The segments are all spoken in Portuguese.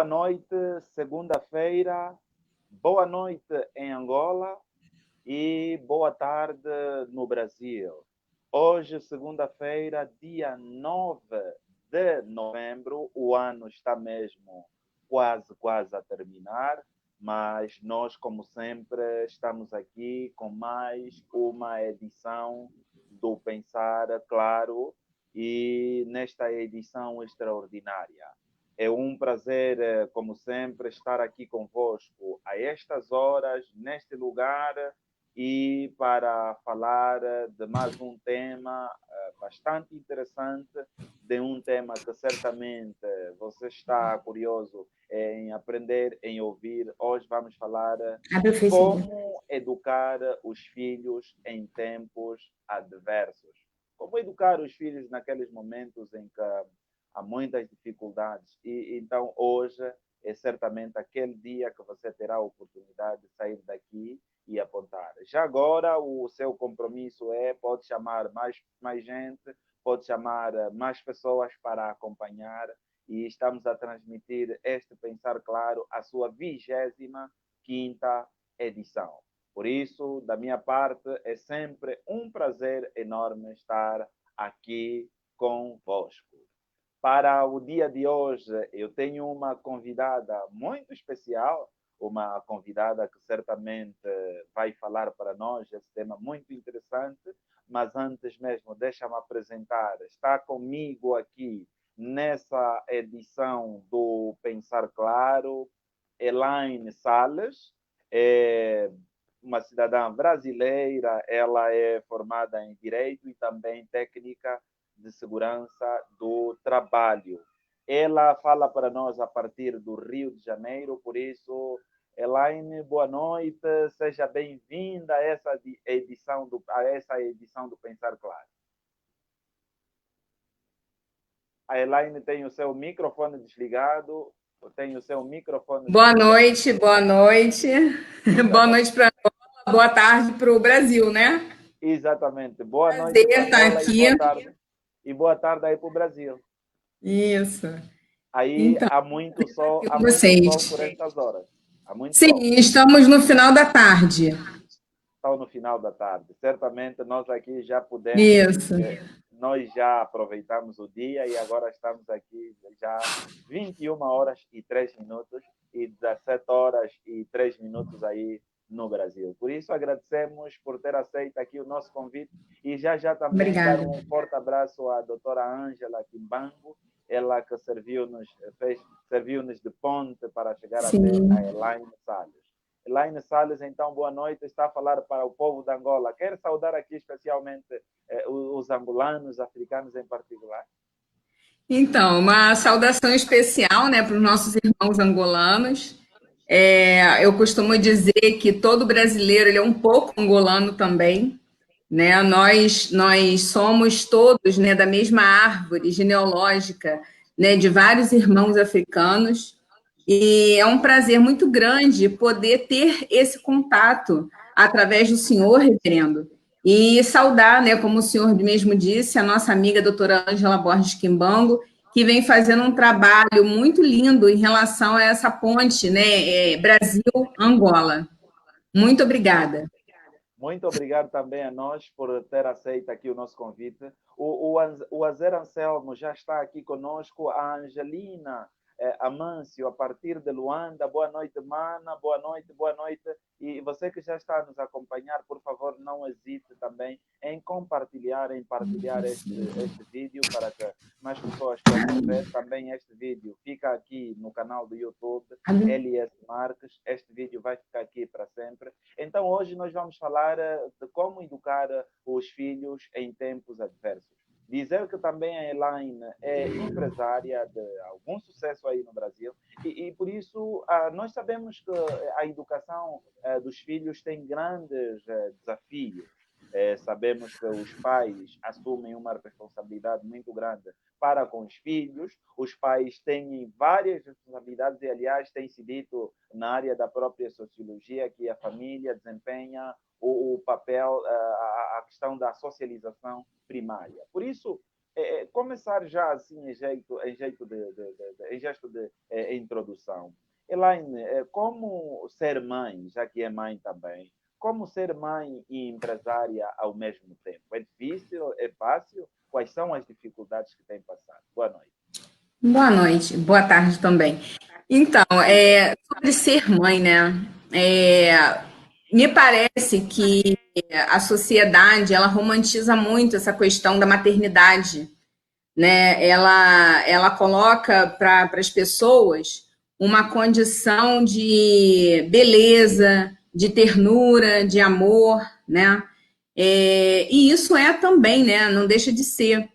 noite, segunda-feira, boa noite em Angola e boa tarde no Brasil. Hoje, segunda-feira, dia 9 de novembro, o ano está mesmo quase a terminar, mas nós, como sempre, estamos aqui com mais uma edição do Pensar Claro e nesta edição extraordinária. É um prazer, como sempre, estar aqui convosco a estas horas, neste lugar, e para falar de mais um tema bastante interessante, de um tema que certamente você está curioso em aprender, em ouvir. Hoje vamos falar como educar os filhos em tempos adversos. Como educar os filhos naqueles momentos em que há muitas dificuldades. E então, hoje é certamente aquele dia que você terá a oportunidade de sair daqui e apontar. Já agora, o seu compromisso pode chamar mais gente, pode chamar mais pessoas para acompanhar, e estamos a transmitir este Pensar Claro, a sua 25ª edição. Por isso, da minha parte, é sempre um prazer enorme estar aqui convosco. Para o dia de hoje, eu tenho uma convidada muito especial, uma convidada que certamente vai falar para nós esse tema muito interessante, mas antes mesmo, deixa-me apresentar. Está comigo aqui nessa edição do Pensar Claro, Elaine Salles, é uma cidadã brasileira, ela é formada em Direito e também técnica de segurança do trabalho. Ela fala para nós a partir do Rio de Janeiro, por isso, Elaine, boa noite, seja bem-vinda a essa edição do Pensar Claro. A Elaine tem o seu microfone desligado, tem o seu microfone Boa desligado. Noite, boa noite. Boa noite para Angola, boa tarde para o Brasil, né? Exatamente. Boa noite Prazer para estar Angola aqui. e boa tarde aí para o Brasil. Isso. Aí Então, há muito sol, com vocês. por estas horas. Há muito Sim, sol. estamos no final da tarde. Só no final da tarde. Certamente nós aqui já pudemos, Isso. nós já aproveitamos o dia e agora estamos aqui já 21h03 e 17h03 aí no Brasil. Por isso agradecemos por ter aceito aqui o nosso convite e já também Obrigada. dar um forte abraço à doutora Ângela Quimbango, ela que serviu-nos de ponte para chegar até Sim. a Elaine Salles. Elaine Salles, então, boa noite, está a falar para o povo de Angola. Quero saudar aqui especialmente os angolanos, africanos em particular. Então, uma saudação especial, né, para os nossos irmãos angolanos. Eu costumo dizer que todo brasileiro ele é um pouco angolano também, né? Nós somos todos, né, da mesma árvore genealógica, né, de vários irmãos africanos. E é um prazer muito grande poder ter esse contato através do senhor, reverendo, e saudar, né, como o senhor mesmo disse, a nossa amiga doutora Ângela Borges Quimbango, que vem fazendo um trabalho muito lindo em relação a essa ponte, né, Brasil-Angola. Muito obrigada. Muito obrigado também a nós por ter aceito aqui o nosso convite. O Azer Anselmo já está aqui conosco, a Angelina Amâncio, a partir de Luanda. Boa noite, mana. Boa noite, boa noite. E você que já está a nos acompanhar, por favor, não hesite também em partilhar este vídeo para que mais pessoas possam ver. Também este vídeo fica aqui no canal do YouTube, LS Marques. Este vídeo vai ficar aqui para sempre. Então, hoje nós vamos falar de como educar os filhos em tempos adversos. Dizer que também a Elaine é empresária de algum sucesso aí no Brasil e por isso nós sabemos que a educação dos filhos tem grandes desafios. Sabemos que os pais assumem uma responsabilidade muito grande para com os filhos, os pais têm várias responsabilidades e, aliás, tem-se dito na área da própria sociologia que a família desempenha o papel, a questão da socialização primária. Por isso, começar já assim em gesto de introdução. Elaine, como ser mãe, já que é mãe também, como ser mãe e empresária ao mesmo tempo? É difícil? É fácil? Quais são as dificuldades que tem passado? Boa noite. Boa noite, boa tarde também. Então, sobre ser mãe, né? Me parece que a sociedade ela romantiza muito essa questão da maternidade, né? Ela coloca para as pessoas uma condição de beleza, de ternura, de amor, né? E isso é também, né? Não deixa de ser.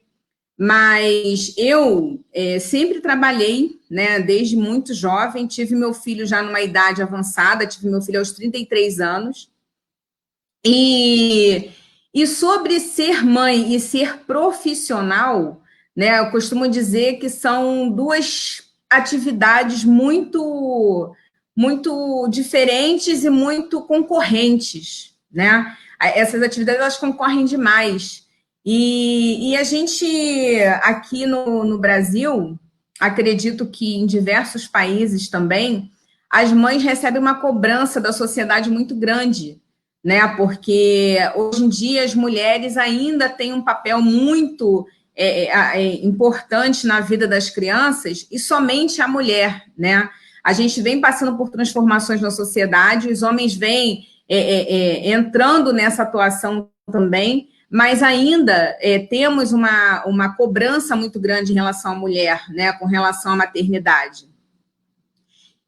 Mas eu sempre trabalhei, né, desde muito jovem, tive meu filho já numa idade avançada, tive meu filho aos 33 anos, e, e sobre ser mãe e ser profissional, né, eu costumo dizer que são duas atividades muito diferentes e muito concorrentes, né? Essas atividades elas concorrem demais. E a gente, aqui no Brasil, acredito que em diversos países também, as mães recebem uma cobrança da sociedade muito grande, né? Porque hoje em dia as mulheres ainda têm um papel muito importante na vida das crianças e somente a mulher, né? A gente vem passando por transformações na sociedade, os homens vêm entrando nessa atuação também, mas ainda temos uma cobrança muito grande em relação à mulher, né, com relação à maternidade.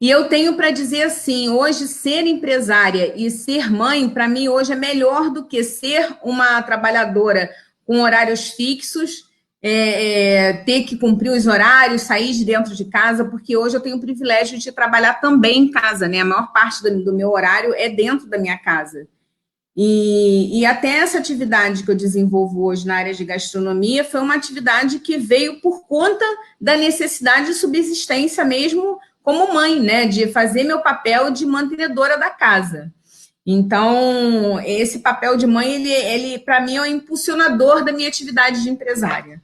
E eu tenho para dizer assim, hoje ser empresária e ser mãe, para mim hoje é melhor do que ser uma trabalhadora com horários fixos, ter que cumprir os horários, sair de dentro de casa, porque hoje eu tenho o privilégio de trabalhar também em casa, né? A maior parte do meu horário é dentro da minha casa. E até essa atividade que eu desenvolvo hoje na área de gastronomia foi uma atividade que veio por conta da necessidade de subsistência mesmo como mãe, né? De fazer meu papel de mantenedora da casa. Então, esse papel de mãe, ele para mim, é o impulsionador da minha atividade de empresária.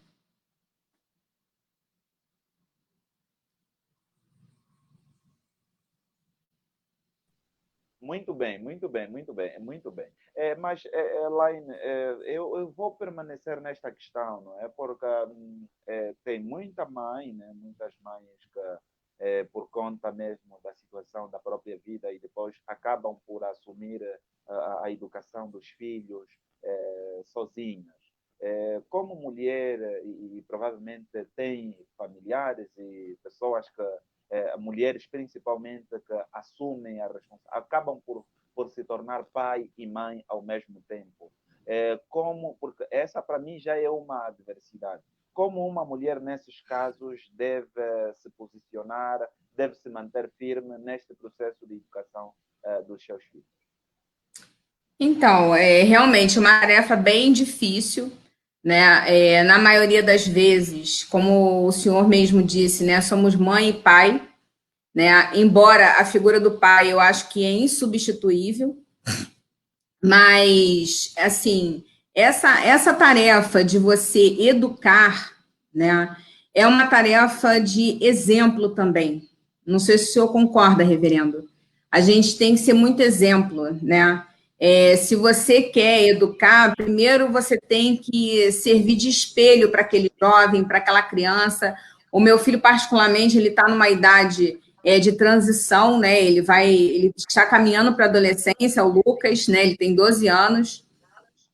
Muito bem, muito bem, muito bem, muito bem. Mas, Elaine, eu vou permanecer nesta questão, não é? Porque tem muita mãe, né? Muitas mães que, por conta mesmo da situação da própria vida e depois acabam por assumir a educação dos filhos sozinhas. Como mulher, e provavelmente tem familiares e pessoas que mulheres principalmente que assumem a responsabilidade, acabam por se tornar pai e mãe ao mesmo tempo. Porque essa para mim já é uma adversidade. Como uma mulher nesses casos deve se posicionar, deve se manter firme neste processo de educação dos seus filhos? Então, é realmente uma tarefa bem difícil, né? Na maioria das vezes, como o senhor mesmo disse, né? Somos mãe e pai, né? Embora a figura do pai eu acho que é insubstituível, mas assim, essa tarefa de você educar, né, é uma tarefa de exemplo também. Não sei se o senhor concorda, reverendo. A gente tem que ser muito exemplo, né? Se você quer educar, primeiro você tem que servir de espelho para aquele jovem, para aquela criança. O meu filho, particularmente, ele está numa idade de transição, né? Ele está caminhando para a adolescência, o Lucas, né? Ele tem 12 anos.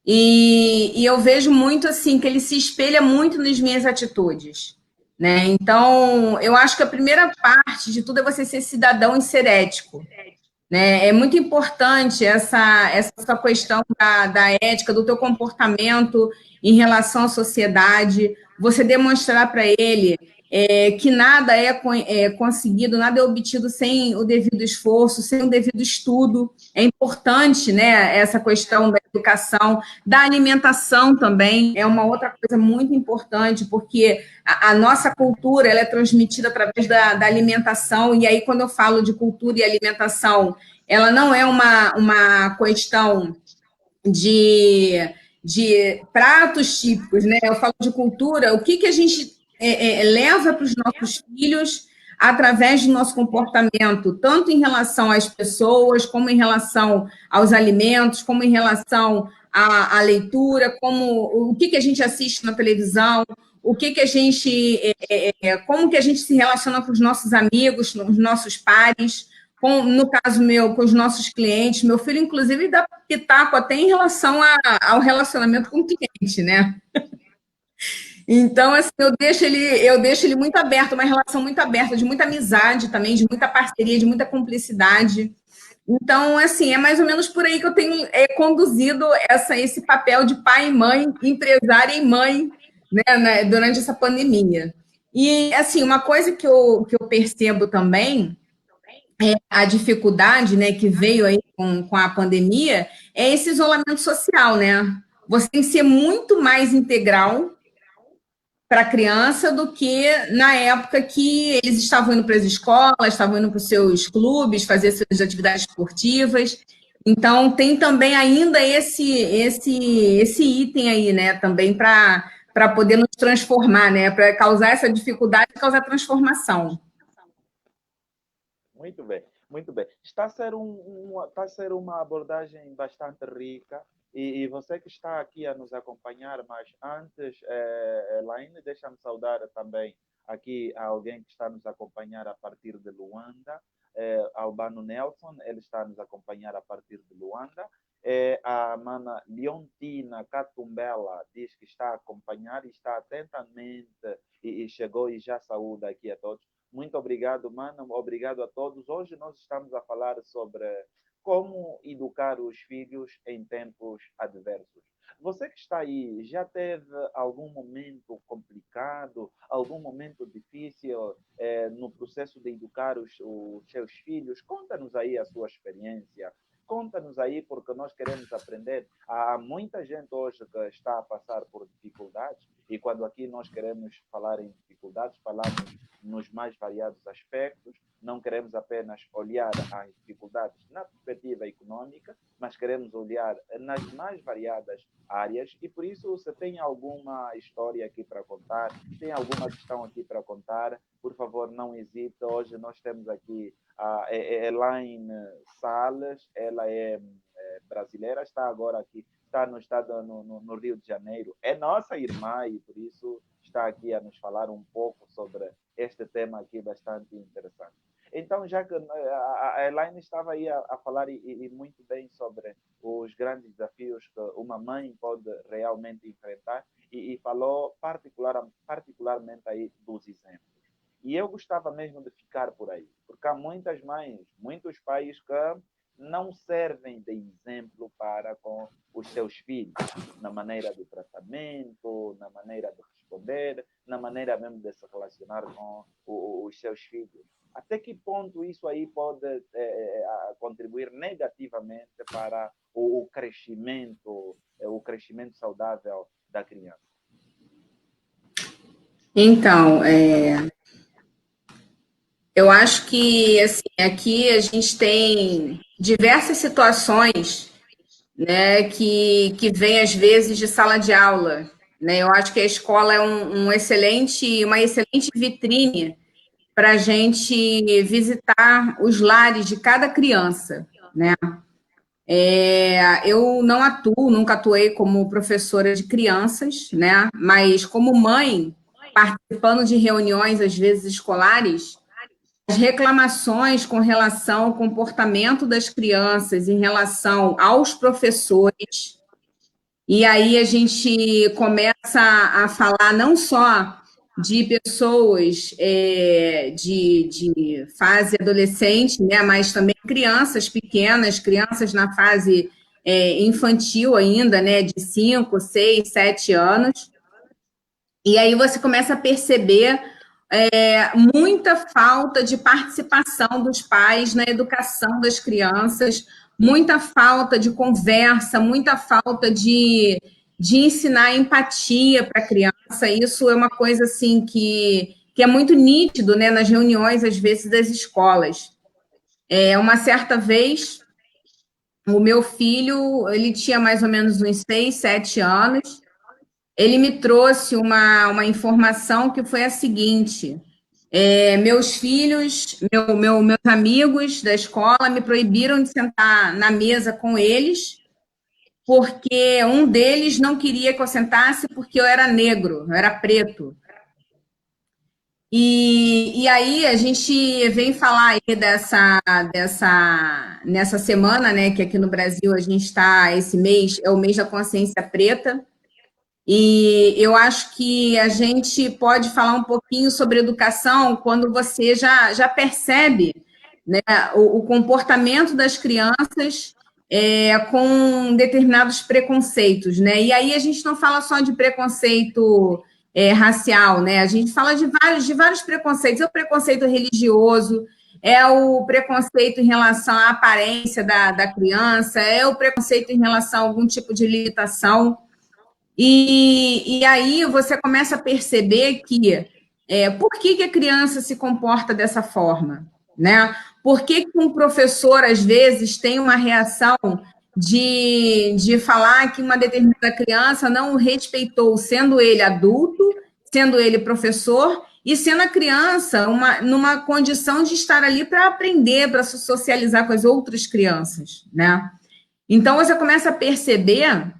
E eu vejo muito assim que ele se espelha muito nas minhas atitudes, né? Então, eu acho que a primeira parte de tudo é você ser cidadão e ser ético, né? É muito importante essa questão da ética, do teu comportamento em relação à sociedade, você demonstrar para ele que nada é conseguido, nada é obtido sem o devido esforço, sem o devido estudo. É importante, né, essa questão da educação, da alimentação também, é uma outra coisa muito importante, porque a nossa cultura ela é transmitida através da alimentação, e aí quando eu falo de cultura e alimentação, ela não é uma questão de, de pratos típicos, né? Eu falo de cultura, o que a gente leva para os nossos filhos através do nosso comportamento, tanto em relação às pessoas, como em relação aos alimentos, como em relação à leitura, como o que a gente assiste na televisão, o que a gente, como que a gente se relaciona com os nossos amigos, com os nossos pares, no caso meu, com os nossos clientes. Meu filho, inclusive, dá pitaco até em relação ao relacionamento com o cliente, né? Então, assim, eu deixo ele muito aberto, uma relação muito aberta, de muita amizade também, de muita parceria, de muita cumplicidade. Então, assim, é mais ou menos por aí que eu tenho conduzido esse papel de pai e mãe, empresária e mãe, né, durante essa pandemia. E, assim, uma coisa que eu percebo também a dificuldade, né, que veio aí com a pandemia é esse isolamento social, né? Você tem que ser muito mais integral para a criança do que na época que eles estavam indo para as escolas, estavam indo para os seus clubes, fazer suas atividades esportivas. Então, tem também ainda esse item aí, né, também para poder nos transformar, né, para causar essa dificuldade e causar transformação. Muito bem, muito bem. Está a ser, está a ser uma abordagem bastante rica e você que está aqui a nos acompanhar, mas antes, Elaine, deixa-me saudar também aqui a alguém que está a nos acompanhar a partir de Luanda, Albano Nelson, ele está a nos acompanhar a partir de Luanda. A mana Leontina Catumbela diz que está a acompanhar e está atentamente e chegou e já saúda aqui a todos. Muito obrigado, mano. Obrigado a todos. Hoje nós estamos a falar sobre como educar os filhos em tempos adversos. Você que está aí, já teve algum momento complicado, algum momento difícil no processo de educar os seus filhos? Conta-nos aí a sua experiência. Conta-nos aí, porque nós queremos aprender. Há muita gente hoje que está a passar por dificuldades, e quando aqui nós queremos falar em dificuldades, falamos nos mais variados aspectos. Não queremos apenas olhar as dificuldades na perspectiva econômica, mas queremos olhar nas mais variadas áreas. E por isso, se tem alguma história aqui para contar, tem alguma questão aqui para contar, por favor, não hesite. Hoje nós temos aqui a Elaine Salles, ela é brasileira, está agora aqui, está no estado no Rio de Janeiro, é nossa irmã e por isso está aqui a nos falar um pouco sobre este tema aqui bastante interessante. Então, já que a Elaine estava aí a falar e muito bem sobre os grandes desafios que uma mãe pode realmente enfrentar e falou particularmente aí dos exemplos. E eu gostava mesmo de ficar por aí, porque há muitas mães, muitos pais que não servem de exemplo para com os seus filhos, na maneira de tratamento, na maneira de responder, na maneira mesmo de se relacionar com os seus filhos. Até que ponto isso aí pode contribuir negativamente para o crescimento saudável da criança? Então, eu acho que assim, aqui a gente tem diversas situações, né, que vem às vezes de sala de aula, né? Eu acho que a escola é uma excelente vitrine para a gente visitar os lares de cada criança, né? Eu não atuo, nunca atuei como professora de crianças, né? Mas como mãe, participando de reuniões às vezes escolares, as reclamações com relação ao comportamento das crianças em relação aos professores, e aí a gente começa a falar não só de pessoas de fase adolescente, né, mas também crianças pequenas, crianças na fase infantil ainda, né, de 5, 6, 7 anos. E aí você começa a perceber muita falta de participação dos pais na educação das crianças, muita falta de conversa, muita falta de ensinar empatia para a criança. Isso é uma coisa assim que é muito nítido, né, nas reuniões, às vezes, das escolas. Uma certa vez, o meu filho, ele tinha mais ou menos uns 6, 7 anos, ele me trouxe uma informação que foi a seguinte: meus filhos, meus amigos da escola me proibiram de sentar na mesa com eles, porque um deles não queria que eu sentasse porque eu era negro, eu era preto. E aí a gente vem falar aí nessa semana, né, que aqui no Brasil a gente está, esse mês é o mês da consciência preta, e eu acho que a gente pode falar um pouquinho sobre educação quando você já percebe, né, o comportamento das crianças com determinados preconceitos, né? E aí a gente não fala só de preconceito racial, né? A gente fala de vários preconceitos. É o preconceito religioso, é o preconceito em relação à aparência da criança, é o preconceito em relação a algum tipo de limitação. E aí você começa a perceber que por que a criança se comporta dessa forma, né? Por que um professor, às vezes, tem uma reação de falar que uma determinada criança não o respeitou, sendo ele adulto, sendo ele professor, e sendo a criança numa condição de estar ali para aprender, para se socializar com as outras crianças, né? Então, você começa a perceber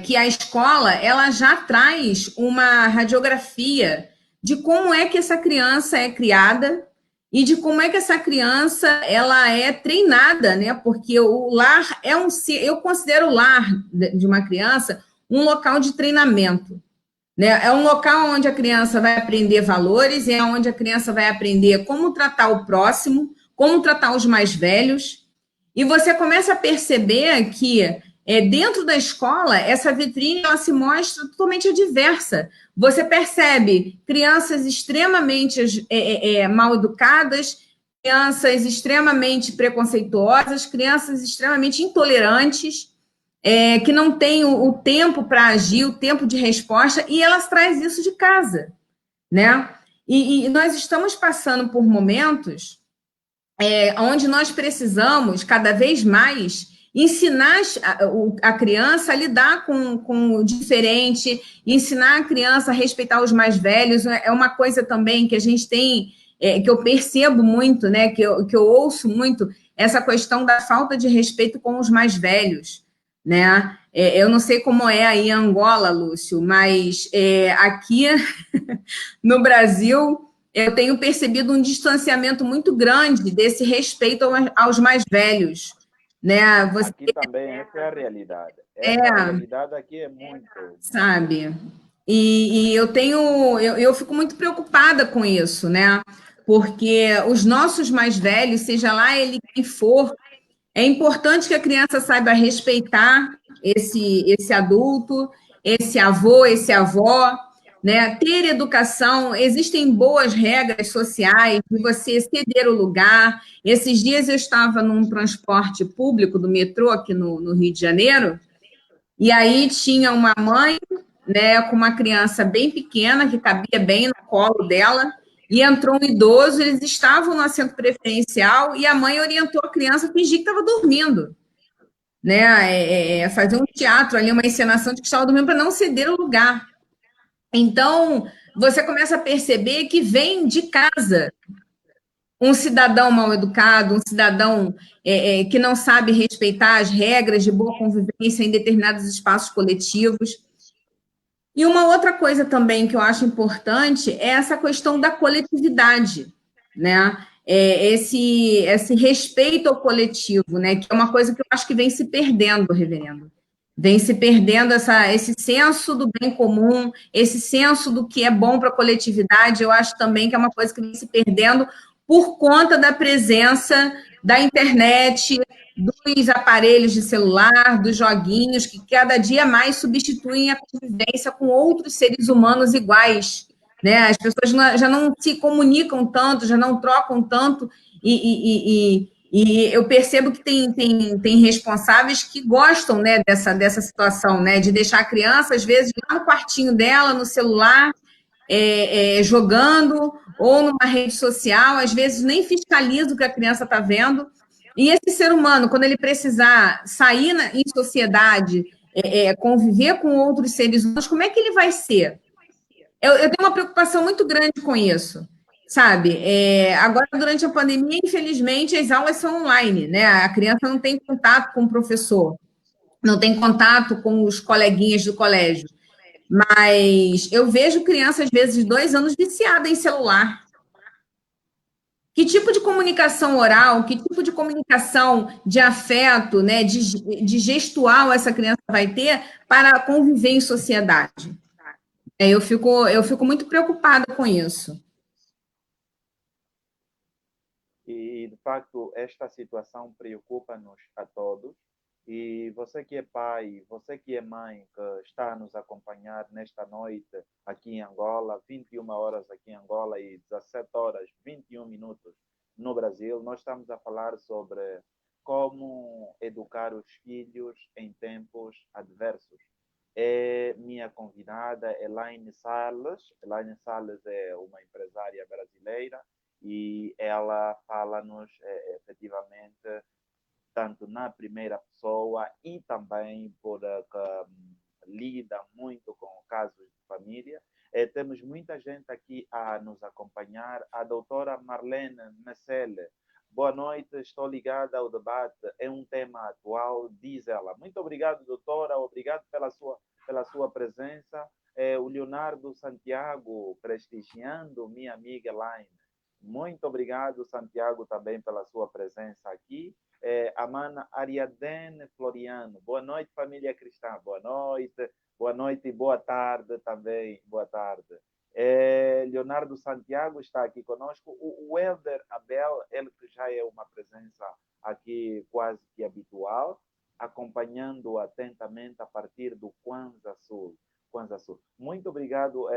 que a escola ela já traz uma radiografia de como é que essa criança é criada e de como é que essa criança ela é treinada, né? Porque o lar eu considero o lar de uma criança um local de treinamento, né? É um local onde a criança vai aprender valores, é onde a criança vai aprender como tratar o próximo, como tratar os mais velhos, e você começa a perceber que dentro da escola, essa vitrine ela se mostra totalmente adversa. Você percebe crianças extremamente mal educadas, crianças extremamente preconceituosas, crianças extremamente intolerantes, que não têm o tempo para agir, o tempo de resposta, e elas trazem isso de casa, né? E nós estamos passando por momentos onde nós precisamos, cada vez mais, ensinar a criança a lidar com o diferente, ensinar a criança a respeitar os mais velhos. É uma coisa também que a gente tem, que eu percebo muito, né, que eu ouço muito, essa questão da falta de respeito com os mais velhos, né? Eu não sei como é aí em Angola, Lúcio, mas aqui no Brasil eu tenho percebido um distanciamento muito grande desse respeito aos mais velhos, né? Você Aqui também, essa é a realidade. Essa realidade aqui é muito. sabe? E eu fico muito preocupada com isso, né? Porque os nossos mais velhos, seja lá ele quem for, é importante que a criança saiba respeitar esse adulto, esse avô, esse avó, né? Ter educação, existem boas regras sociais de você ceder o lugar. Esses dias eu estava num transporte público do metrô aqui no Rio de Janeiro, e aí tinha uma mãe, né, com uma criança bem pequena, que cabia bem no colo dela, e entrou um idoso, eles estavam no assento preferencial, e a mãe orientou a criança a fingir que estava dormindo, né, fazer um teatro ali, uma encenação de que estava dormindo para não ceder o lugar. Então, você começa a perceber que vem de casa um cidadão mal educado, um cidadão que não sabe respeitar as regras de boa convivência em determinados espaços coletivos. E uma outra coisa também que eu acho importante é essa questão da coletividade, né? Esse respeito ao coletivo, né? Que é uma coisa que eu acho que vem se perdendo, reverendo. Vem se perdendo esse senso do bem comum, esse senso do que é bom para a coletividade. Eu acho também que é uma coisa que vem se perdendo por conta da presença da internet, dos aparelhos de celular, dos joguinhos, que cada dia mais substituem a convivência com outros seres humanos iguais, né? As pessoas já não se comunicam tanto, já não trocam tanto, e eu percebo que tem responsáveis que gostam, né, dessa situação, né, de deixar a criança, às vezes, lá no quartinho dela, no celular, jogando, ou numa rede social, às vezes nem fiscaliza o que a criança está vendo, E esse ser humano, quando ele precisar sair em sociedade, conviver com outros seres humanos, como é que ele vai ser? Eu tenho uma preocupação muito grande com isso, sabe? Agora, durante a pandemia, infelizmente, as aulas são online, né? A criança não tem contato com o professor, não tem contato com os coleguinhas do colégio. Mas eu vejo crianças, às vezes, de 2 anos, viciada em celular. Que tipo de comunicação oral, que tipo de comunicação de afeto, né, de gestual essa criança vai ter para conviver em sociedade? Eu fico muito preocupada com isso. E, de facto, esta situação preocupa-nos a todos. E você que é pai, você que é mãe, que está a nos acompanhar nesta noite aqui em Angola, 21 horas aqui em Angola e 17 horas, 21 minutos no Brasil, nós estamos a falar sobre como educar os filhos em tempos adversos. É minha convidada, Elaine Salles. Elaine Salles é uma empresária brasileira e ela fala-nos efetivamente tanto na primeira pessoa e também porque lida muito com casos de família. Temos muita gente aqui a nos acompanhar. A doutora Marlene Messele. Boa noite, estou ligada ao debate. É um tema atual, diz ela. Muito obrigado, doutora. Obrigado pela sua presença. O Leonardo Santiago prestigiando minha amiga Elaine. Muito obrigado, Santiago, também pela sua presença aqui. A mana Ariadne Floriano. Boa noite, família cristã. Boa noite e boa tarde também. Boa tarde. Leonardo Santiago está aqui conosco. O Elder Abel, ele que já é uma presença aqui quase que habitual, acompanhando atentamente a partir do Kwanza Sul. Muito obrigado,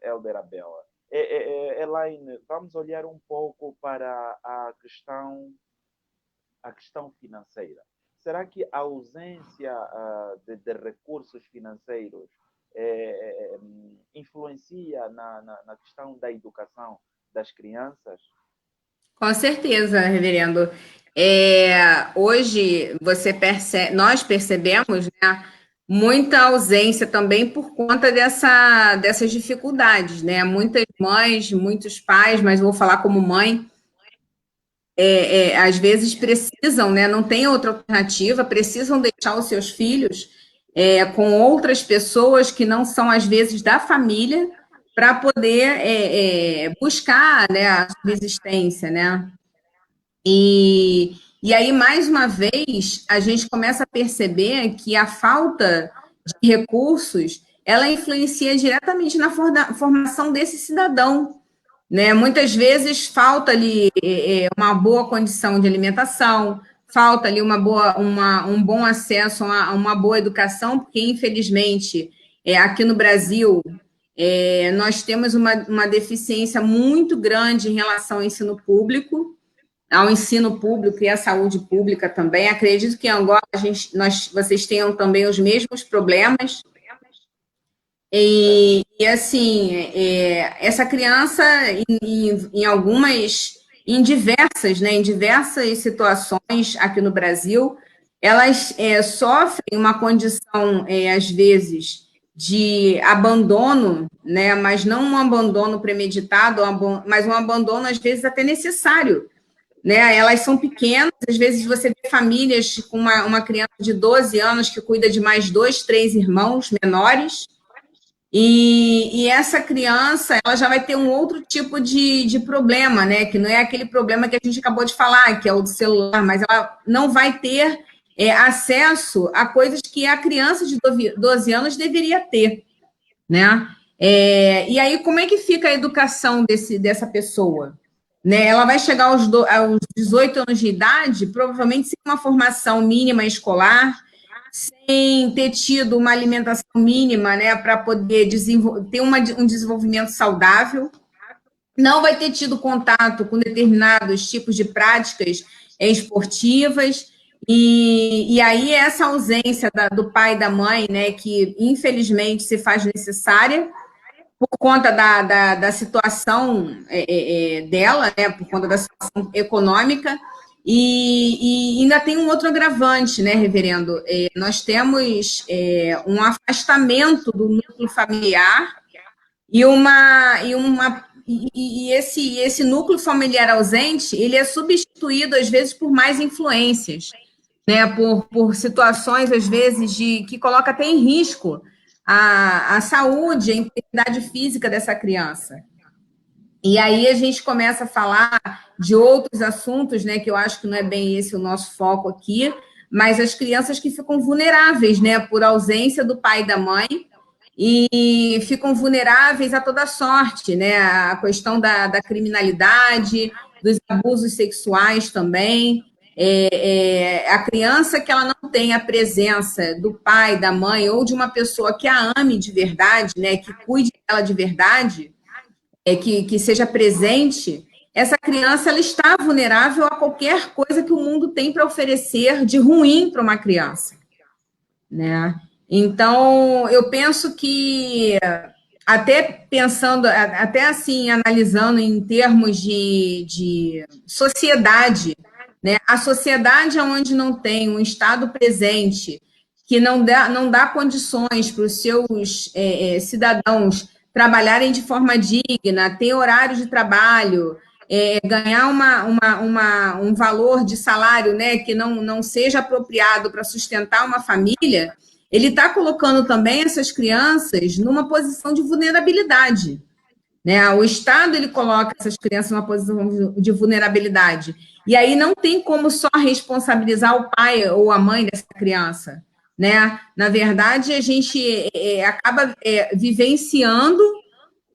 Elder Abel. Elaine, vamos olhar um pouco para a questão financeira. Será que a ausência de recursos financeiros influencia na questão da educação das crianças? Com certeza, reverendo. Hoje nós percebemos, né, muita ausência também por conta dessas dificuldades, né? Muitas mães, muitos pais, mas vou falar como mãe, às vezes precisam, né, não tem outra alternativa, precisam deixar os seus filhos com outras pessoas que não são, às vezes, da família, para poder buscar, né, a subsistência, né? E aí, mais uma vez, a gente começa a perceber que a falta de recursos, ela influencia diretamente na formação desse cidadão, né? Muitas vezes falta ali uma boa condição de alimentação, falta ali um bom acesso a uma boa educação, porque, infelizmente, aqui no Brasil, nós temos uma deficiência muito grande em relação ao ensino público, e à saúde pública também. Acredito que em Angola vocês tenham também os mesmos problemas. Assim, essa criança, em diversas situações aqui no Brasil, elas sofrem uma condição, às vezes, de abandono, né, mas não um abandono premeditado, mas um abandono, às vezes, até necessário, né? Elas são pequenas, às vezes você vê famílias com uma criança de 12 anos que cuida de mais 2, 3 irmãos menores, e essa criança, ela já vai ter um outro tipo de problema, né? Que não é aquele problema que a gente acabou de falar, que é o do celular, mas ela não vai ter acesso a coisas que a criança de 12 anos deveria ter, né? E aí, como é que fica a educação dessa pessoa? Né? Ela vai chegar aos 18 anos de idade, provavelmente sem uma formação mínima escolar, sem ter tido uma alimentação mínima, né, para poder ter um desenvolvimento saudável, não vai ter tido contato com determinados tipos de práticas esportivas, e aí essa ausência do pai e da mãe, né, que infelizmente se faz necessária, por conta da situação dela, né, por conta da situação econômica, E ainda tem um outro agravante, né, reverendo? Nós temos um afastamento do núcleo familiar esse núcleo familiar ausente, ele é substituído, às vezes, por mais influências, né? Por situações, às vezes, que coloca até em risco a saúde, a integridade física dessa criança. E aí a gente começa a falar de outros assuntos, né? Que eu acho que não é bem esse o nosso foco aqui, mas as crianças que ficam vulneráveis, né? Por ausência do pai e da mãe, e ficam vulneráveis a toda sorte, né? A questão da criminalidade, dos abusos sexuais também. A criança que ela não tem a presença do pai, da mãe, ou de uma pessoa que a ame de verdade, né? Que cuide dela de verdade, que seja presente, essa criança ela está vulnerável a qualquer coisa que o mundo tem para oferecer de ruim para uma criança, né? Então, eu penso que, até assim, analisando em termos de sociedade, né? A sociedade onde não tem um Estado presente, que não dá condições para os seus cidadãos trabalharem de forma digna, ter horário de trabalho, ganhar um valor de salário, né, que não seja apropriado para sustentar uma família, ele está colocando também essas crianças numa posição de vulnerabilidade, né? O Estado ele coloca essas crianças numa posição de vulnerabilidade. E aí não tem como só responsabilizar o pai ou a mãe dessa criança, né? Na verdade, a gente acaba vivenciando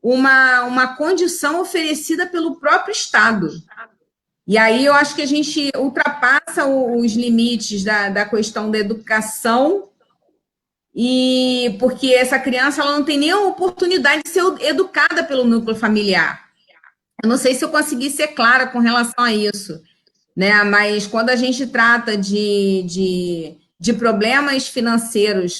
uma condição oferecida pelo próprio Estado. E aí eu acho que a gente ultrapassa os limites da questão da educação, e porque essa criança ela não tem nem a oportunidade de ser educada pelo núcleo familiar. Eu não sei se eu consegui ser clara com relação a isso, né? Mas quando a gente trata de problemas financeiros,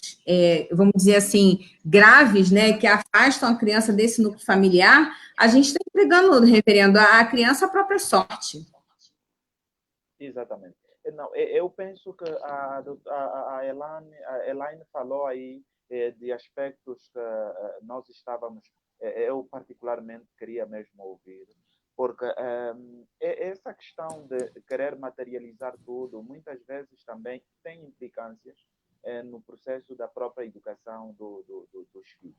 vamos dizer assim, graves, né, que afastam a criança desse núcleo familiar, a gente está entregando, reverendo, a criança à própria sorte. Exatamente. Não, eu penso que a Elaine falou aí de aspectos que nós estávamos, eu particularmente queria mesmo ouvir, porque essa questão de querer materializar tudo, muitas vezes também tem implicâncias no processo da própria educação dos filhos.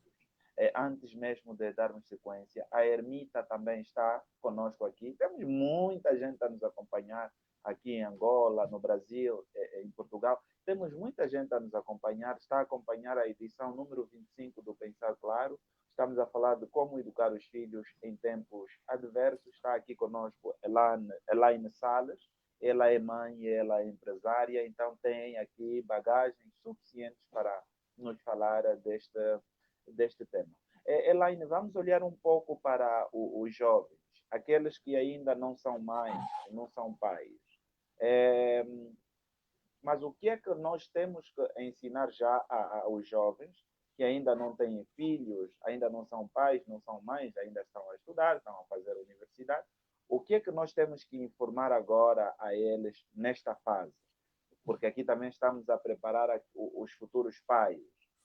Antes mesmo de darmos sequência, a Ermita também está conosco aqui. Temos muita gente a nos acompanhar aqui em Angola, no Brasil, em Portugal. Temos muita gente a nos acompanhar, está a acompanhar a edição número 25 do Pensar Claro. Estamos a falar de como educar os filhos em tempos adversos. Está aqui conosco Elaine Salles. Ela é mãe e ela é empresária, então tem aqui bagagens suficientes para nos falar deste tema. Elaine, vamos olhar um pouco para os jovens, aqueles que ainda não são mães, não são pais. Mas o que é que nós temos que ensinar já aos jovens que ainda não têm filhos, ainda não são pais, não são mães, ainda estão a estudar, estão a fazer a universidade? O que é que nós temos que informar agora a eles nesta fase? Porque aqui também estamos a preparar os futuros pais.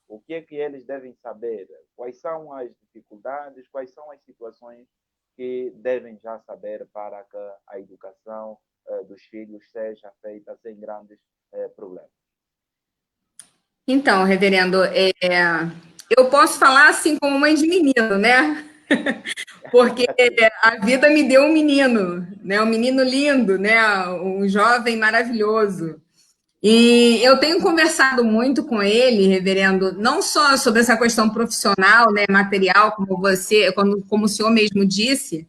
O que é que eles devem saber? Quais são as dificuldades? Quais são as situações que devem já saber para que a educação dos filhos seja feita sem grandes problemas? Então, reverendo, eu posso falar assim como mãe de menino, né? Porque a vida me deu um menino, né? Um menino lindo, né? Um jovem maravilhoso. E eu tenho conversado muito com ele, reverendo, não só sobre essa questão profissional, né, material, como o senhor mesmo disse,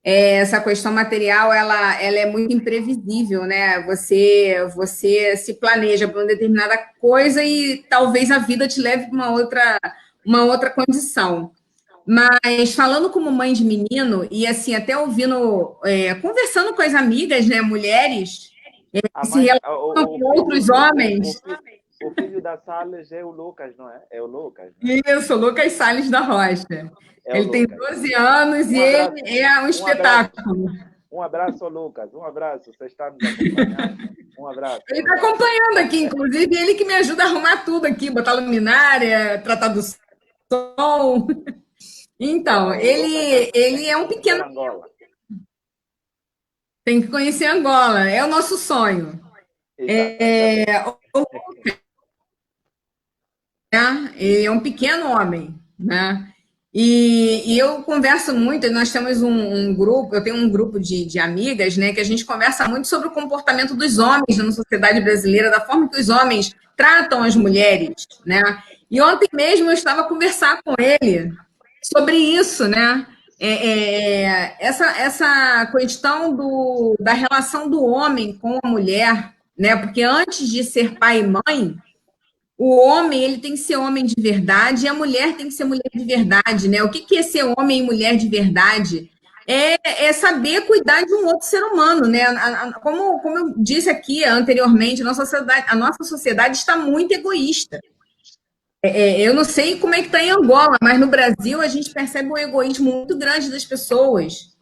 essa questão material, ela é muito imprevisível, né? Você se planeja para uma determinada coisa e talvez a vida te leve para uma outra condição. Mas falando como mãe de menino, e assim, até ouvindo, conversando com as amigas, né, mulheres, que se relacionam com outros homens. O filho da Salles é o Lucas, não é? É o Lucas, né? Isso, Lucas Salles da Rocha. É o Ele tem Lucas. 12 anos e Um abraço, ele é um um abraço, espetáculo. Um abraço, Lucas. Um abraço. Você está nos acompanhando. Um abraço. Ele está acompanhando aqui, inclusive, ele que me ajuda a arrumar tudo aqui, botar luminária, tratar do som. Então, ele é um pequeno. Angola. Tem que conhecer Angola, é o nosso sonho. Ele é um pequeno homem, né? E eu converso muito, nós temos um grupo, eu tenho um grupo de amigas, né, que a gente conversa muito sobre o comportamento dos homens na sociedade brasileira, da forma que os homens tratam as mulheres, né? E ontem mesmo eu estava conversando com ele sobre isso, né? Essa questão da relação do homem com a mulher, né? Porque antes de ser pai e mãe, o homem ele tem que ser homem de verdade e a mulher tem que ser mulher de verdade, né? O que é ser homem e mulher de verdade? É saber cuidar de um outro ser humano, né? Como eu disse aqui anteriormente, a nossa sociedade está muito egoísta. Eu não sei como é que está em Angola, mas no Brasil a gente percebe um egoísmo muito grande das pessoas.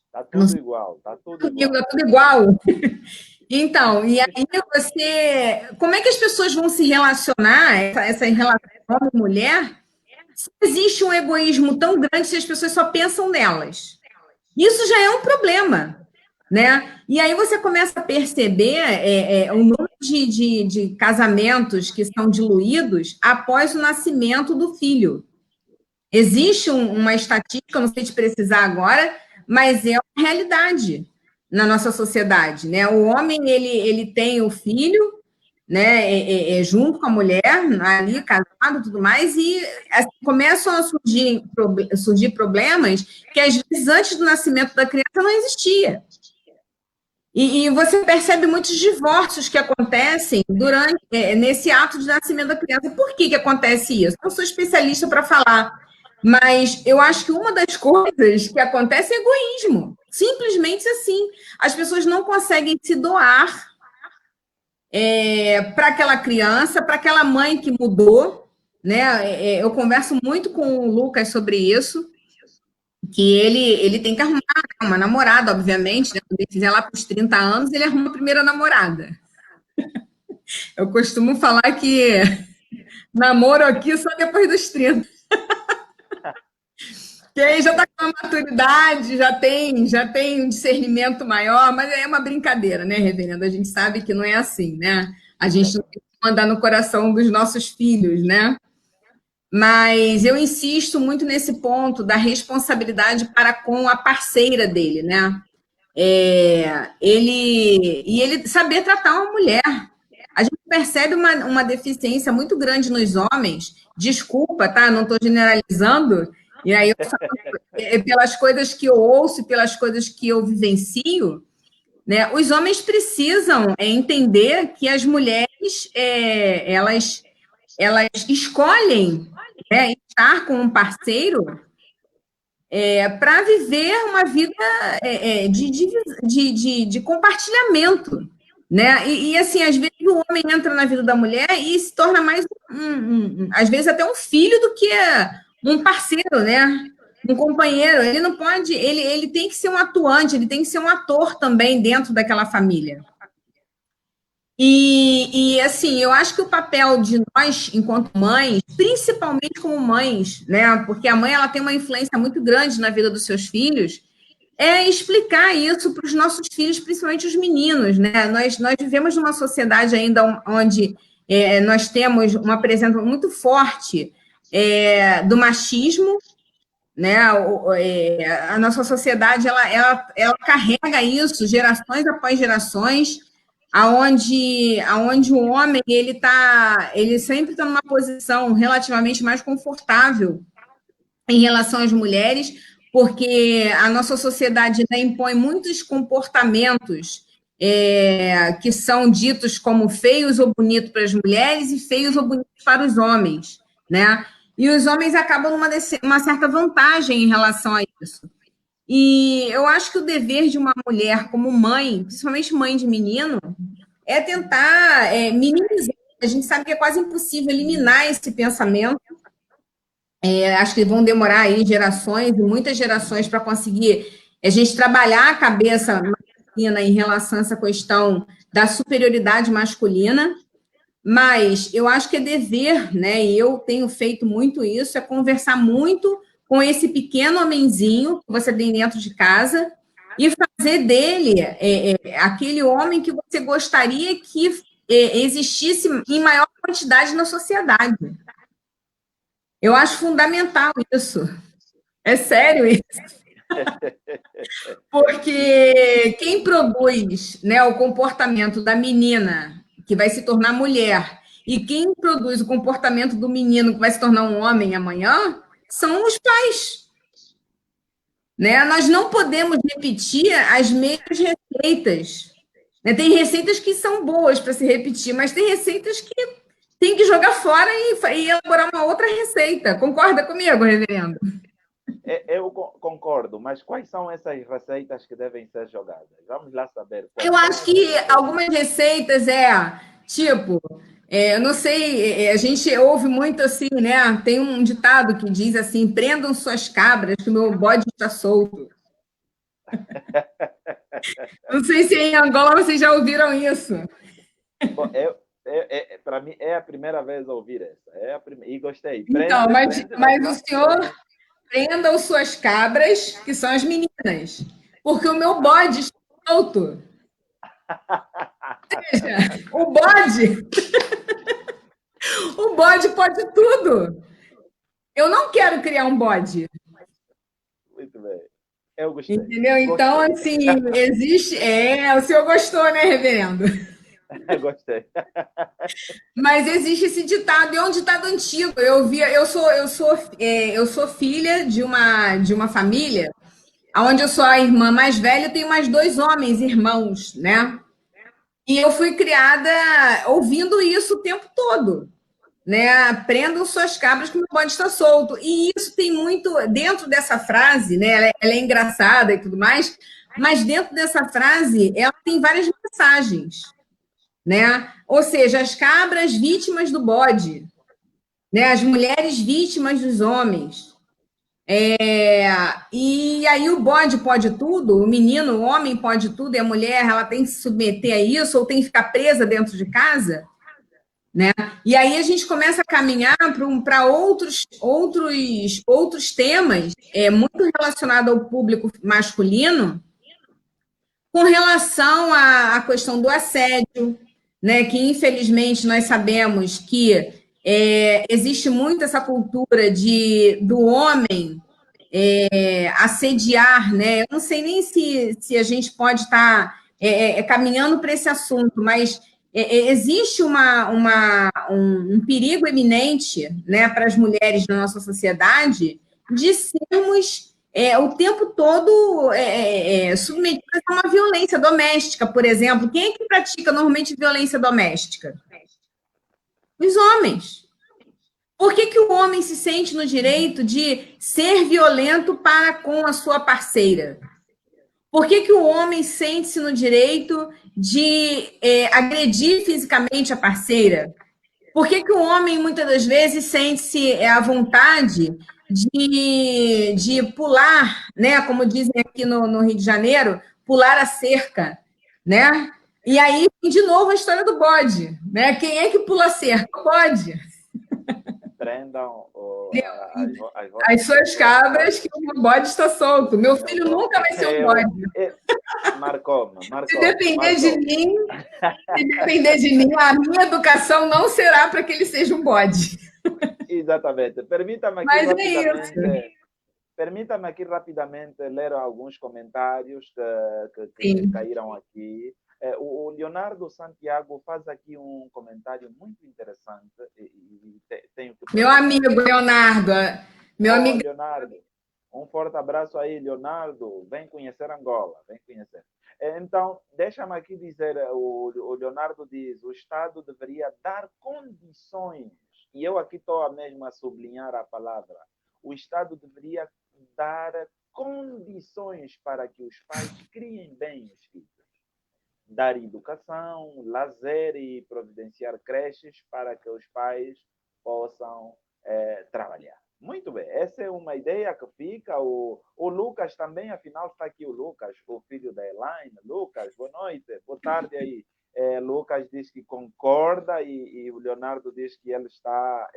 Está tudo igual, está tudo igual. Está tudo igual. Então, e aí como é que as pessoas vão se relacionar, essa relação homem-mulher, se existe um egoísmo tão grande se as pessoas só pensam nelas? Isso já é um problema, né? E aí você começa a perceber o número de casamentos que são diluídos após o nascimento do filho. Existe uma estatística, não sei te precisar agora, mas é uma realidade na nossa sociedade, né? O homem, ele tem o filho, né, junto com a mulher, ali, casado e tudo mais, e assim, começam a surgir problemas que, às vezes, antes do nascimento da criança, não existia. E você percebe muitos divórcios que acontecem nesse ato de nascimento da criança. Por que acontece isso? Eu não sou especialista para falar, mas eu acho que uma das coisas que acontece é egoísmo. Simplesmente assim. As pessoas não conseguem se doar para aquela criança, para aquela mãe que mudou, né? Eu converso muito com o Lucas sobre isso, que ele tem que arrumar uma namorada, obviamente, né? Quando ele fizer lá para os 30 anos, ele arruma a primeira namorada. Eu costumo falar que namoro aqui só depois dos 30. Que aí já está com uma maturidade, já tem um discernimento maior, mas é uma brincadeira, né, reverenda? A gente sabe que não é assim, né? A gente não tem que mandar no coração dos nossos filhos, né? Mas eu insisto muito nesse ponto da responsabilidade para com a parceira dele, né? Ele saber tratar uma mulher. A gente percebe uma deficiência muito grande nos homens. Desculpa, tá? Não estou generalizando. E aí, pelas coisas que eu ouço e pelas coisas que eu vivencio, né? Os homens precisam entender que as mulheres elas escolhem, né, estar com um parceiro para viver uma vida de compartilhamento, né? E assim, às vezes o homem entra na vida da mulher e se torna mais às vezes até um filho do que um parceiro, né? Um companheiro. Ele não pode, ele tem que ser um atuante, ele tem que ser um ator também dentro daquela família. E assim, eu acho que o papel de nós, enquanto mães, principalmente como mães, né? Porque a mãe ela tem uma influência muito grande na vida dos seus filhos, é explicar isso para os nossos filhos, principalmente os meninos, né? Nós vivemos numa sociedade ainda onde nós temos uma presença muito forte do machismo, né? A nossa sociedade ela carrega isso gerações após gerações, aonde o homem ele sempre está numa posição relativamente mais confortável em relação às mulheres, porque a nossa sociedade ainda impõe muitos comportamentos que são ditos como feios ou bonitos para as mulheres e feios ou bonitos para os homens, né? E os homens acabam numa certa vantagem em relação a isso. E eu acho que o dever de uma mulher como mãe, principalmente mãe de menino, é tentar minimizar. A gente sabe que é quase impossível eliminar esse pensamento. Acho que vão demorar aí gerações e muitas gerações para conseguir a gente trabalhar a cabeça masculina em relação a essa questão da superioridade masculina, mas eu acho que é dever, né? E eu tenho feito muito isso, é conversar muito com esse pequeno homenzinho que você tem dentro de casa e fazer dele aquele homem que você gostaria que existisse em maior quantidade na sociedade. Eu acho fundamental isso. É sério isso. Porque quem produz, né, o comportamento da menina que vai se tornar mulher e quem produz o comportamento do menino que vai se tornar um homem amanhã são os pais. Né? Nós não podemos repetir as mesmas receitas. Né? Tem receitas que são boas para se repetir, mas tem receitas que tem que jogar fora e elaborar uma outra receita. Concorda comigo, reverendo? Eu concordo, mas quais são essas receitas que devem ser jogadas? Vamos lá saber Eu quais são acho essas que receitas. algumas receitas tipo, eu não sei, a gente ouve muito assim, né? Tem um ditado que diz assim: prendam suas cabras, que o meu bode está solto. Não sei se em Angola vocês já ouviram isso. Bom, para mim é a primeira vez a ouvir essa. E gostei. Então, Prende mas o senhor prende. prendam suas cabras, que são as meninas, porque o meu bode está solto. Ou seja, o bode pode tudo. Eu não quero criar um bode. Muito bem. Eu gostei. Entendeu? Então, Gostei. assim, existe. O senhor gostou, né, reverendo? Gostei. Mas existe esse ditado, e é um ditado antigo. Eu sou filha de uma família onde eu sou a irmã mais velha, eu tenho mais dois homens, irmãos, né? E eu fui criada ouvindo isso o tempo todo, né? Prendam suas cabras que o meu bode está solto. E isso tem muito dentro dessa frase, né? Ela é engraçada e tudo mais, mas dentro dessa frase ela tem várias mensagens, né? Ou seja, as cabras vítimas do bode, né? As mulheres vítimas dos homens. E aí o bode pode tudo, o menino, o homem pode tudo, e a mulher ela tem que se submeter a isso ou tem que ficar presa dentro de casa, né? E aí a gente começa a caminhar para outros temas muito relacionados ao público masculino, com relação à questão do assédio, né? Que infelizmente nós sabemos que existe muito essa cultura do homem assediar, né? Eu não sei nem se a gente pode estar caminhando para esse assunto, mas existe um perigo eminente, né, para as mulheres na nossa sociedade de sermos o tempo todo submetidas a uma violência doméstica, por exemplo. Quem é que pratica normalmente violência doméstica? Os homens. Por que o homem se sente no direito de ser violento para com a sua parceira? Por que o homem sente-se no direito de agredir fisicamente a parceira? Por que o homem, muitas das vezes, sente-se à vontade de pular, né? Como dizem aqui no Rio de Janeiro, pular a cerca, né? E aí, de novo, a história do bode, né? Quem é que pula a cerca? O bode. Prendam As suas suas cabras, que cabras. o meu bode está solto. Meu Meu filho bode. nunca vai ser um bode. Marcou-me, Se marcou-me, depender de marcou-me. mim, se depender de mim, a minha educação não será para que ele seja um bode. Exatamente. Mas é isso. Permita-me aqui rapidamente ler alguns comentários que Sim. caíram aqui. O Leonardo Santiago faz aqui um comentário muito interessante e tenho que Meu partilhar amigo aqui. Leonardo, meu Oh, amigo. Leonardo, um forte abraço aí, Leonardo. Vem conhecer Angola, vem conhecer. Então, deixa-me aqui dizer, o Leonardo diz, o Estado deveria dar condições, e eu aqui estou mesmo a sublinhar a palavra, o Estado deveria dar condições para que os pais criem bem os filhos. Dar educação, lazer e providenciar creches para que os pais possam trabalhar. Muito bem, essa é uma ideia que fica. O Lucas também, afinal, está aqui o Lucas, o filho da Elaine. Lucas, boa noite, boa tarde aí. Lucas diz que concorda e o Leonardo diz que ele está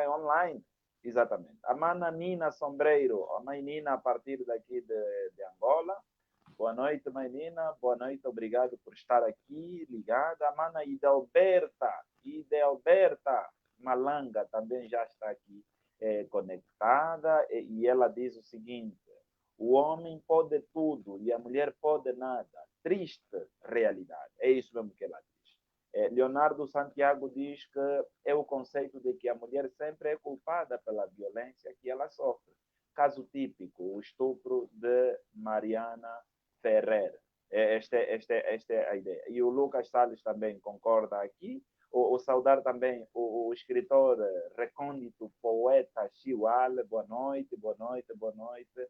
online. Exatamente. A mana Nina Sombreiro, a mãe Nina a partir daqui de Angola. Boa noite, mãe Nina. Boa noite, obrigado por estar aqui ligada. A mana Idelberta Malanga também já está aqui conectada e ela diz o seguinte: o homem pode tudo e a mulher pode nada. Triste realidade. É isso mesmo que ela diz. Leonardo Santiago diz que é o conceito de que a mulher sempre é culpada pela violência que ela sofre. Caso típico, o estupro de Mariana Ferrer. Esta é a ideia. E o Lucas Salles também concorda aqui. O saudar também o escritor recôndito, poeta Chiwal, boa noite, boa noite, boa noite.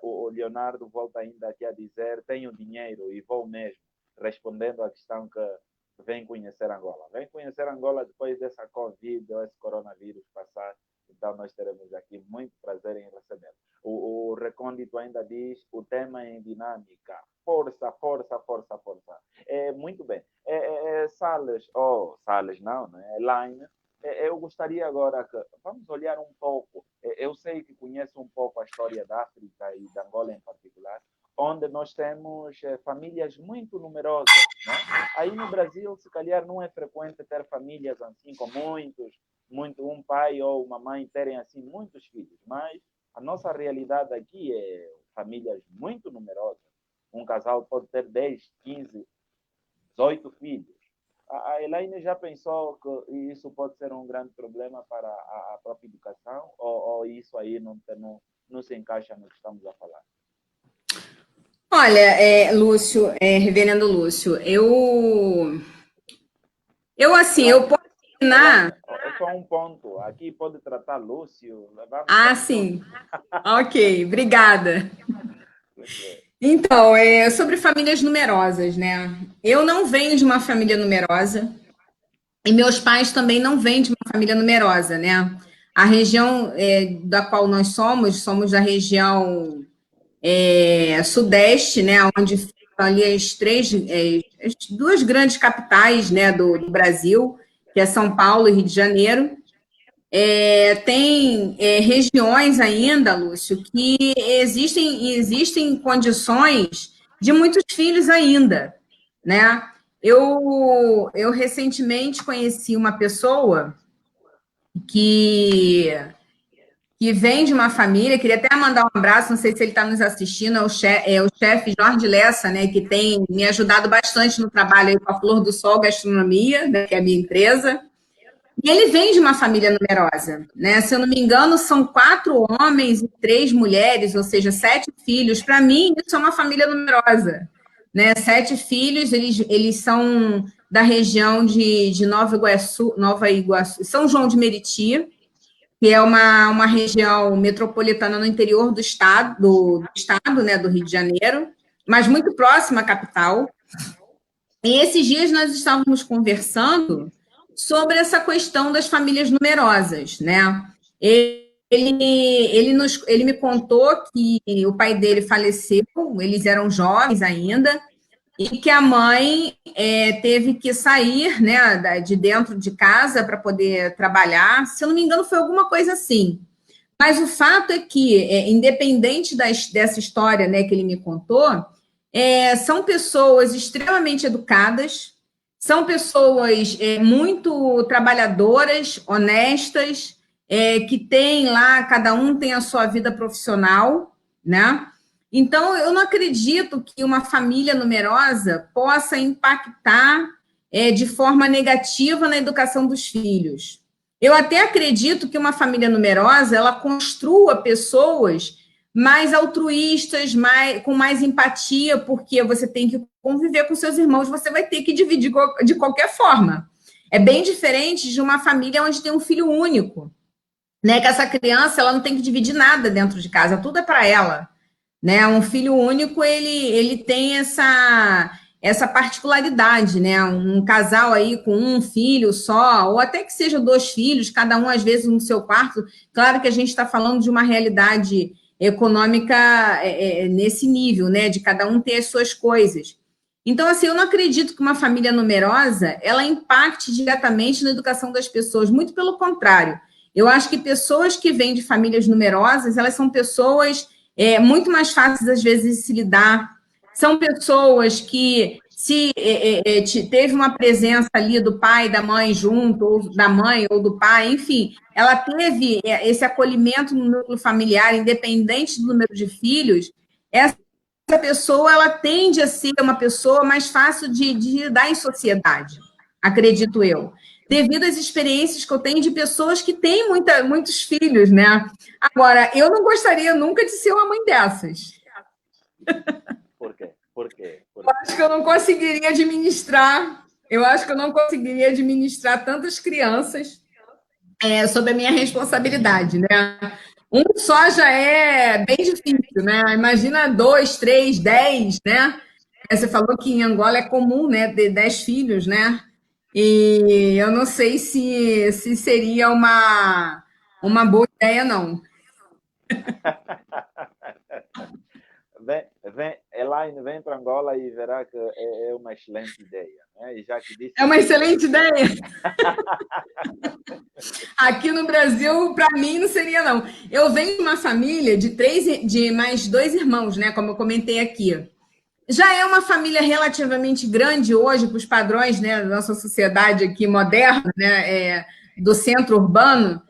O Leonardo volta ainda aqui a dizer, tenho dinheiro e vou mesmo, respondendo à questão que vem conhecer Angola. Vem conhecer Angola depois dessa Covid, ou esse coronavírus passar, então nós teremos aqui muito prazer em receber. O recôndito ainda diz, o tema é em dinâmica, força, força, força, força. Muito bem. Salles, Salles não, né? Elaine, eu gostaria agora que vamos olhar um pouco. Eu sei que conheço um pouco a história da África e da Angola em particular, onde nós temos famílias muito numerosas. Né? Aí no Brasil, se calhar, não é frequente ter famílias assim com um pai ou uma mãe terem assim muitos filhos, mas a nossa realidade aqui é famílias muito numerosas. Um casal pode ter 10, 15, 18 filhos. A Elaine já pensou que isso pode ser um grande problema para a própria educação? Ou isso aí não se encaixa no que estamos a falar? Olha, Lúcio, reverendo Lúcio, eu assim, eu posso Elaine, ensinar. é só um ponto. Aqui pode tratar Lúcio. Sim. Ok, obrigada. Então, sobre famílias numerosas, né? Eu não venho de uma família numerosa e meus pais também não vêm de uma família numerosa, né? A região da qual nós somos da região sudeste, né? Onde ficam ali as duas grandes capitais, né, do Brasil, que é São Paulo e Rio de Janeiro. Tem regiões ainda, Lúcio, que existem condições de muitos filhos ainda, né? Eu recentemente conheci uma pessoa que, que vem de uma família, queria até mandar um abraço, não sei se ele está nos assistindo, é o chefe Jorge Lessa, né, que tem me ajudado bastante no trabalho aí com a Flor do Sol Gastronomia, né, que é a minha empresa. E ele vem de uma família numerosa, né? Se eu não me engano, são 4 homens e 3 mulheres, ou seja, 7 filhos. Para mim, isso é uma família numerosa, né? 7 filhos, eles são da região de Nova Iguaçu, São João de Meriti, que é uma região metropolitana no interior do estado, né, do Rio de Janeiro, mas muito próxima à capital. E esses dias nós estávamos conversando sobre essa questão das famílias numerosas, né? Ele me contou que o pai dele faleceu, eles eram jovens ainda, e que a mãe teve que sair, né, de dentro de casa para poder trabalhar. Se eu não me engano, foi alguma coisa assim. Mas o fato é que, independente dessa história, né, que ele me contou, são pessoas extremamente educadas, são pessoas muito trabalhadoras, honestas, que têm lá, cada um tem a sua vida profissional, né? Então, eu não acredito que uma família numerosa possa impactar de forma negativa na educação dos filhos. Eu até acredito que uma família numerosa, ela construa pessoas mais altruístas, com mais empatia, porque você tem que conviver com seus irmãos, você vai ter que dividir de qualquer forma. É bem diferente de uma família onde tem um filho único, né? Que essa criança, ela não tem que dividir nada dentro de casa, tudo é para ela, né? Um filho único, ele tem essa particularidade, né? Um casal aí com um filho só, ou até que seja dois filhos, cada um às vezes no seu quarto. Claro que a gente está falando de uma realidade econômica nesse nível, né? De cada um ter as suas coisas. Então, assim, eu não acredito que uma família numerosa ela impacte diretamente na educação das pessoas, muito pelo contrário. Eu acho que pessoas que vêm de famílias numerosas, elas são pessoas muito mais fáceis, às vezes, de se lidar. São pessoas que, se teve uma presença ali do pai e da mãe junto, ou da mãe ou do pai, enfim, ela teve esse acolhimento no núcleo familiar, independente do número de filhos, essa pessoa ela tende a ser uma pessoa mais fácil de lidar em sociedade, acredito eu. Devido às experiências que eu tenho de pessoas que têm muitos filhos, né? Agora, eu não gostaria nunca de ser uma mãe dessas. Por quê? Por quê? Por Eu quê? acho que eu não conseguiria administrar. Eu acho que eu não conseguiria administrar tantas crianças sob a minha responsabilidade, né? Um só já é bem difícil, né? Imagina dois, três, 10, né? Você falou que em Angola é comum, né, ter 10 filhos, né? E eu não sei se seria uma boa ideia, não. Elaine, vem para Angola e verá que é uma excelente ideia. Né? E já que É disse uma que excelente ideia. Aqui no Brasil, para mim, não seria, não. Eu venho de uma família de mais dois irmãos, né? Como eu comentei aqui. Já é uma família relativamente grande hoje, para os padrões, né, da nossa sociedade aqui moderna, né, do centro urbano.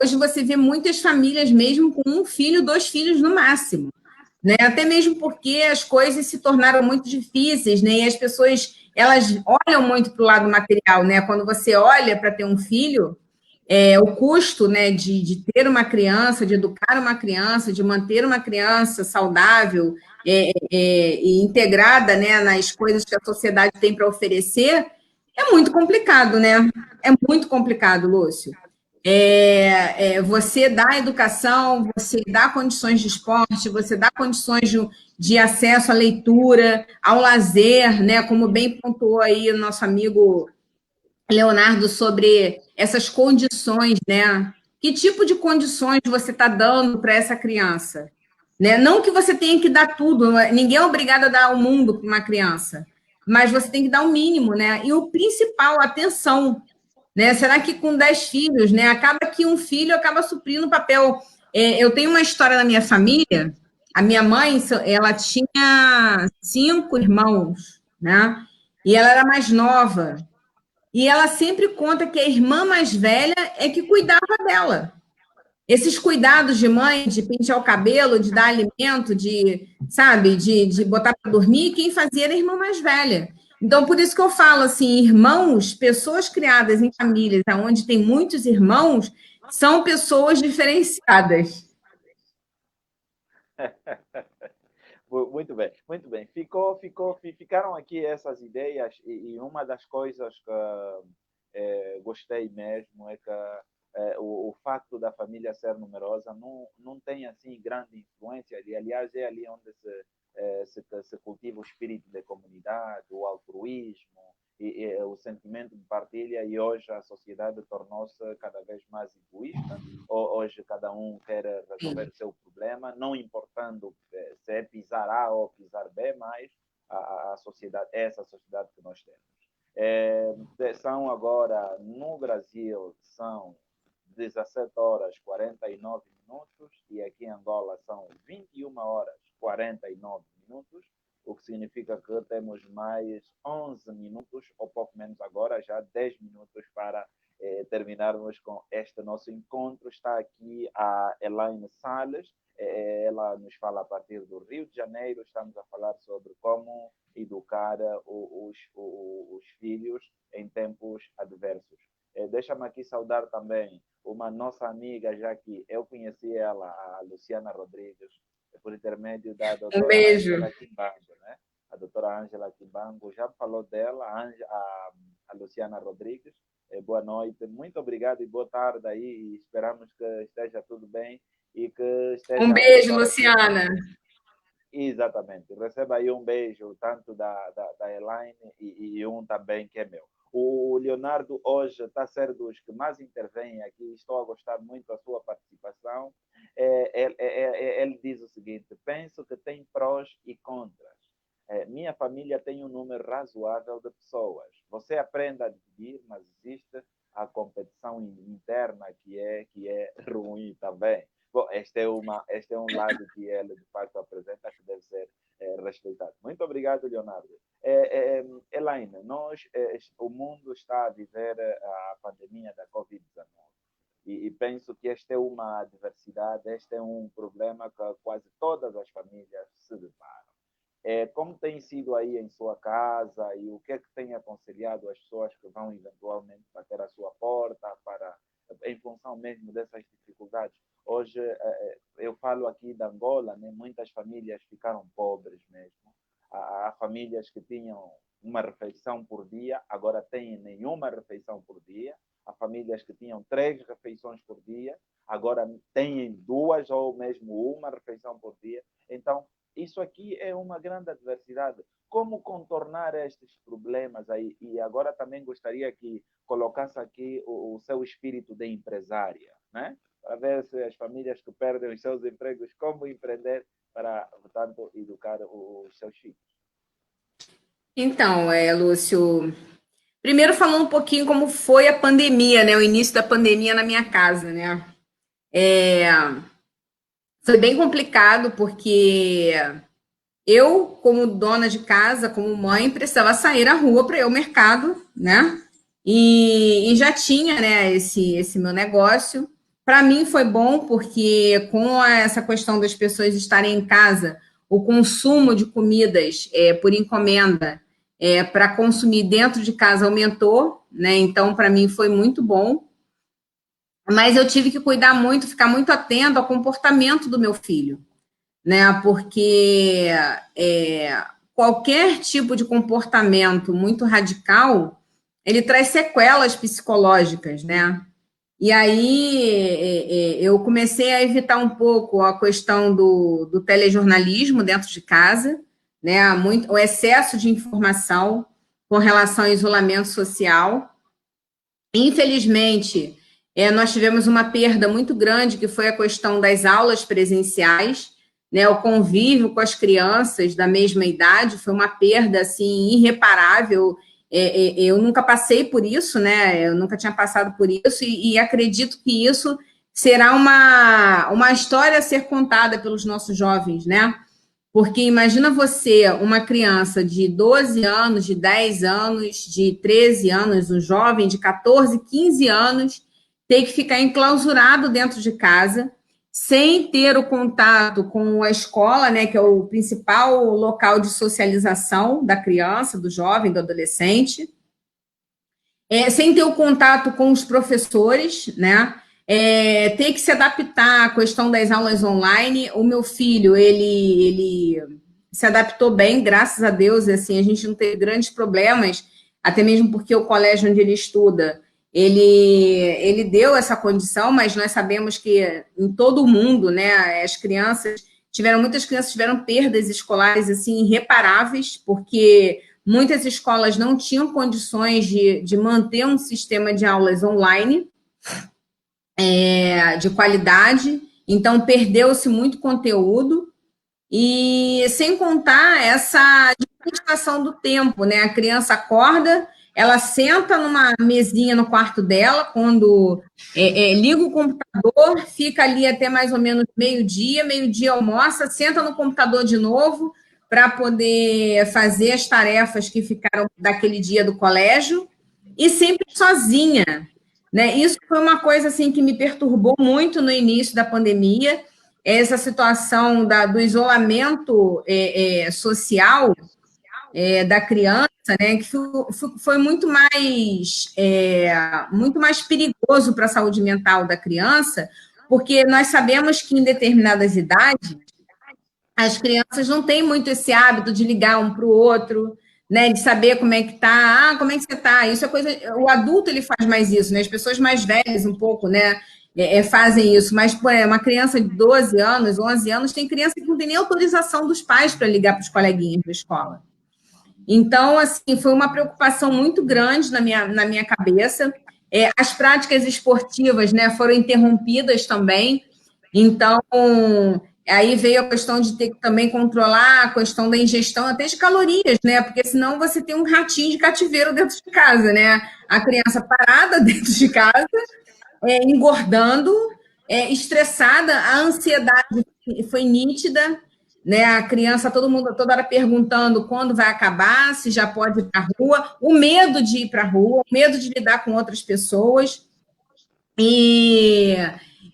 Hoje você vê muitas famílias mesmo com um filho, dois filhos no máximo. Né? Até mesmo porque as coisas se tornaram muito difíceis, né? E as pessoas elas olham muito para o lado material, né? Quando você olha para ter um filho, o custo, né, de ter uma criança, de educar uma criança, de manter uma criança saudável e integrada, né, nas coisas que a sociedade tem para oferecer, é muito complicado, né? É muito complicado, Lúcio. Você dá educação, você dá condições de esporte, você dá condições de acesso à leitura, ao lazer, né? Como bem pontuou aí o nosso amigo Leonardo sobre essas condições, né? Que tipo de condições você está dando para essa criança? Né? Não que você tenha que dar tudo, ninguém é obrigado a dar o mundo para uma criança, mas você tem que dar o mínimo, né? E o principal, atenção, né? Será que com 10 filhos, né? Acaba que um filho acaba suprindo o papel. Eu tenho uma história na minha família. A minha mãe, ela tinha 5 irmãos, né? E ela era mais nova. E ela sempre conta que a irmã mais velha é que cuidava dela. Esses cuidados de mãe, de pentear o cabelo, de dar alimento, sabe, de botar para dormir, quem fazia era a irmã mais velha. Então, por isso que eu falo assim, irmãos, pessoas criadas em famílias onde tem muitos irmãos, são pessoas diferenciadas. muito bem, muito bem. Ficaram aqui essas ideias e uma das coisas que gostei mesmo é que o facto da família ser numerosa não tem assim grande influência. E, aliás, é ali onde se cultiva o espírito de comunidade, o altruísmo e o sentimento de partilha. E hoje a sociedade tornou-se cada vez mais egoísta. Hoje cada um quer resolver o seu problema, não importando se é pisar A ou pisar B, mas a sociedade, essa sociedade que nós temos. São agora, no Brasil, são 17 horas 49 minutos e aqui em Angola são 21 horas 49 minutos, o que significa que temos mais 11 minutos, ou pouco menos agora, já 10 minutos para terminarmos com este nosso encontro. Está aqui a Elaine Salles, ela nos fala a partir do Rio de Janeiro. Estamos a falar sobre como educar os filhos em tempos adversos. Deixa-me aqui saudar também uma nossa amiga, já que eu conheci ela, a Luciana Rodrigues, por intermédio da Um doutora beijo. Ângela Quimbango, né? A doutora Ângela Quimbango já falou dela, a Luciana Rodrigues. Boa noite, muito obrigado e boa tarde aí, e esperamos que esteja tudo bem e que Um esteja a beijo, passar aqui. Luciana. Exatamente. Receba aí um beijo, tanto da Elaine e um também que é meu. O Leonardo hoje está a ser dos que mais intervém aqui. Estou a gostar muito da sua participação. Ele diz o seguinte: penso que tem prós e contras. Minha família tem um número razoável de pessoas. Você aprende a dividir, mas existe a competição interna que é ruim também. Bom, este é um lado que ele, de facto, apresenta que deve ser respeitado. Muito obrigado, Leonardo. Elaine, o mundo está a viver a pandemia da Covid-19 e penso que esta é uma adversidade, este é um problema que quase todas as famílias se deparam. Como tem sido aí em sua casa e o que é que tem aconselhado as pessoas que vão eventualmente bater a sua porta em função mesmo dessas dificuldades? Hoje, eu falo aqui da Angola, né? Muitas famílias ficaram pobres mesmo. Há famílias que tinham uma refeição por dia, agora têm nenhuma refeição por dia. Há famílias que tinham 3 refeições por dia, agora têm 2 ou mesmo uma refeição por dia. Então, isso aqui é uma grande adversidade. Como contornar estes problemas aí? E agora também gostaria que colocasse aqui o seu espírito de empresária, né? Para ver se as famílias que perdem os seus empregos, como empreender para, portanto, educar os seus filhos. Então, Lúcio, primeiro falando um pouquinho como foi a pandemia, né? O início da pandemia na minha casa, né? Foi bem complicado porque eu, como dona de casa, como mãe, precisava sair à rua para ir ao mercado, né? E já tinha, né, esse meu negócio. Para mim foi bom porque com essa questão das pessoas estarem em casa, o consumo de comidas por encomenda para consumir dentro de casa aumentou, né? Então, para mim foi muito bom. Mas eu tive que cuidar muito, ficar muito atento ao comportamento do meu filho, né? Porque qualquer tipo de comportamento muito radical, ele traz sequelas psicológicas, né? E aí eu comecei a evitar um pouco a questão do telejornalismo dentro de casa, né? O excesso de informação com relação ao isolamento social. Infelizmente, nós tivemos uma perda muito grande, que foi a questão das aulas presenciais, né? O convívio com as crianças da mesma idade foi uma perda assim irreparável. Eu nunca passei por isso, né? Eu nunca tinha passado por isso e acredito que isso será uma história a ser contada pelos nossos jovens, né? Porque imagina você, uma criança de 12 anos, de 10 anos, de 13 anos, um jovem de 14, 15 anos, ter que ficar enclausurado dentro de casa, sem ter o contato com a escola, né, que é o principal local de socialização da criança, do jovem, do adolescente, sem ter o contato com os professores, né, ter que se adaptar à questão das aulas online. O meu filho, ele se adaptou bem, graças a Deus, assim, a gente não teve grandes problemas, até mesmo porque o colégio onde ele estuda, ele deu essa condição, mas nós sabemos que em todo o mundo, né, muitas crianças tiveram perdas escolares assim irreparáveis, porque muitas escolas não tinham condições de manter um sistema de aulas online de qualidade, então perdeu-se muito conteúdo, e sem contar essa administração do tempo, né? A criança acorda, ela senta numa mesinha no quarto dela, quando liga o computador, fica ali até mais ou menos meio-dia almoça, senta no computador de novo para poder fazer as tarefas que ficaram daquele dia do colégio, e sempre sozinha, né? Isso foi uma coisa assim que me perturbou muito no início da pandemia, essa situação do isolamento social da criança, né, que foi muito mais perigoso para a saúde mental da criança, porque nós sabemos que em determinadas idades as crianças não têm muito esse hábito de ligar um para o outro, né, de saber como é que tá, como é que você tá. Isso é coisa, o adulto ele faz mais isso, né? As pessoas mais velhas um pouco, né, fazem isso, mas pô, uma criança de 12 anos, 11 anos, tem criança que não tem nem autorização dos pais para ligar para os coleguinhas da escola. Então, assim, foi uma preocupação muito grande na minha cabeça. As práticas esportivas, né, foram interrompidas também. Então, aí veio a questão de ter que também controlar a questão da ingestão até de calorias, né? Porque senão você tem um ratinho de cativeiro dentro de casa, né? A criança parada dentro de casa, engordando, estressada, a ansiedade foi nítida, né? A criança, todo mundo, toda hora perguntando quando vai acabar, se já pode ir para a rua, o medo de ir para a rua, o medo de lidar com outras pessoas.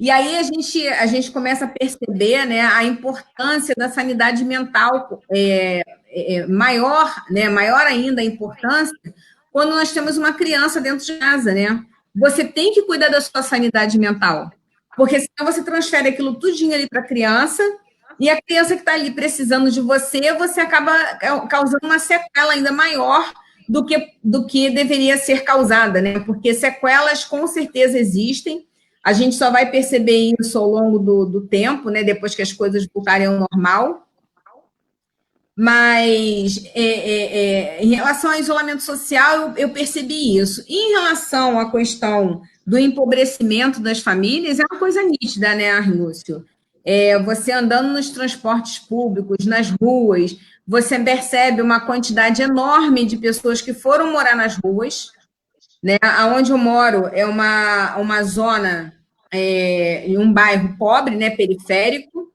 E aí a gente começa a perceber, né, a importância da sanidade mental maior, né, maior ainda a importância quando nós temos uma criança dentro de casa, né? Você tem que cuidar da sua sanidade mental, porque senão você transfere aquilo tudinho ali para a criança, e a criança que está ali precisando de você, você acaba causando uma sequela ainda maior do que deveria ser causada, né? Porque sequelas com certeza existem, a gente só vai perceber isso ao longo do tempo, né? Depois que as coisas voltarem ao normal. Mas em relação ao isolamento social, eu percebi isso. E em relação à questão do empobrecimento das famílias, é uma coisa nítida, né, Arnúcio? Você andando nos transportes públicos, nas ruas, você percebe uma quantidade enorme de pessoas que foram morar nas ruas, né? Onde eu moro é uma zona, em um bairro pobre, né, periférico,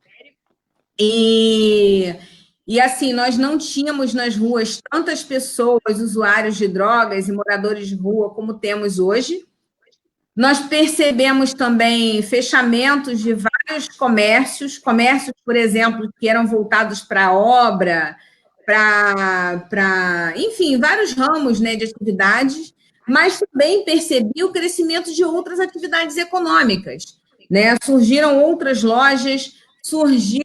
e assim, nós não tínhamos nas ruas tantas pessoas, usuários de drogas e moradores de rua como temos hoje. Nós percebemos também fechamentos de vários comércios, por exemplo, que eram voltados para obra, enfim, vários ramos, né, de atividades, mas também percebi o crescimento de outras atividades econômicas, né? Surgiram outras lojas, surgiu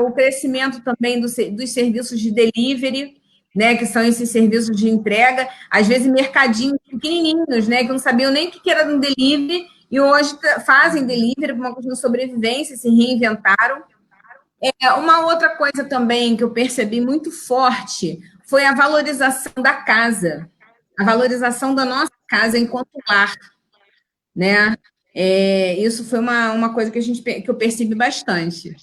o crescimento também dos serviços de delivery, né, que são esses serviços de entrega, às vezes mercadinhos pequenininhos, né, que não sabiam nem o que era um delivery, e hoje fazem delivery por uma questão de sobrevivência, se reinventaram. Uma outra coisa também que eu percebi muito forte foi a valorização da casa, a valorização da nossa casa enquanto lar, né? Isso foi uma coisa que eu percebi bastante.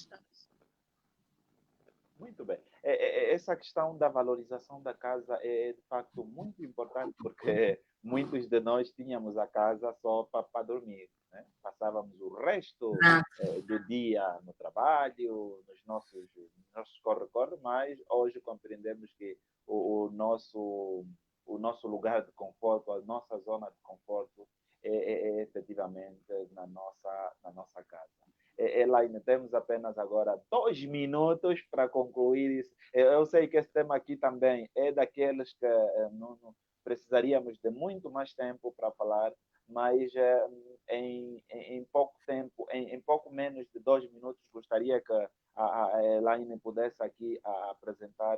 Muito bem. Essa questão da valorização da casa é, de facto, muito importante, porque muitos de nós tínhamos a casa só para dormir, né? Passávamos o resto do dia no trabalho, nos nossos corre-corre, mas hoje compreendemos que o nosso lugar de conforto, a nossa zona de conforto efetivamente na nossa casa. Elaine, temos apenas agora 2 minutos para concluir isso. Eu sei que esse tema aqui também é daqueles que não precisaríamos de muito mais tempo para falar, mas em pouco tempo, em pouco menos de 2 minutos, gostaria que a Elaine pudesse aqui apresentar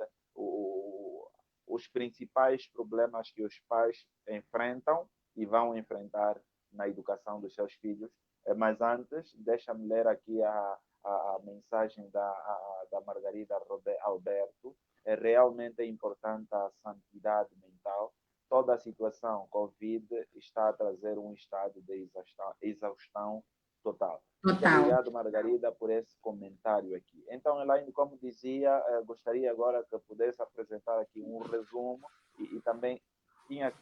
os principais problemas que os pais enfrentam e vão enfrentar na educação dos seus filhos. Mas antes, deixa-me ler aqui a mensagem da Margarida Alberto. Realmente é importante a santidade mental. Toda a situação Covid está a trazer um estado de exaustão total. Muito obrigado, Margarida, por esse comentário aqui. Então, Elaine, como dizia, gostaria agora que pudesse apresentar aqui um resumo e também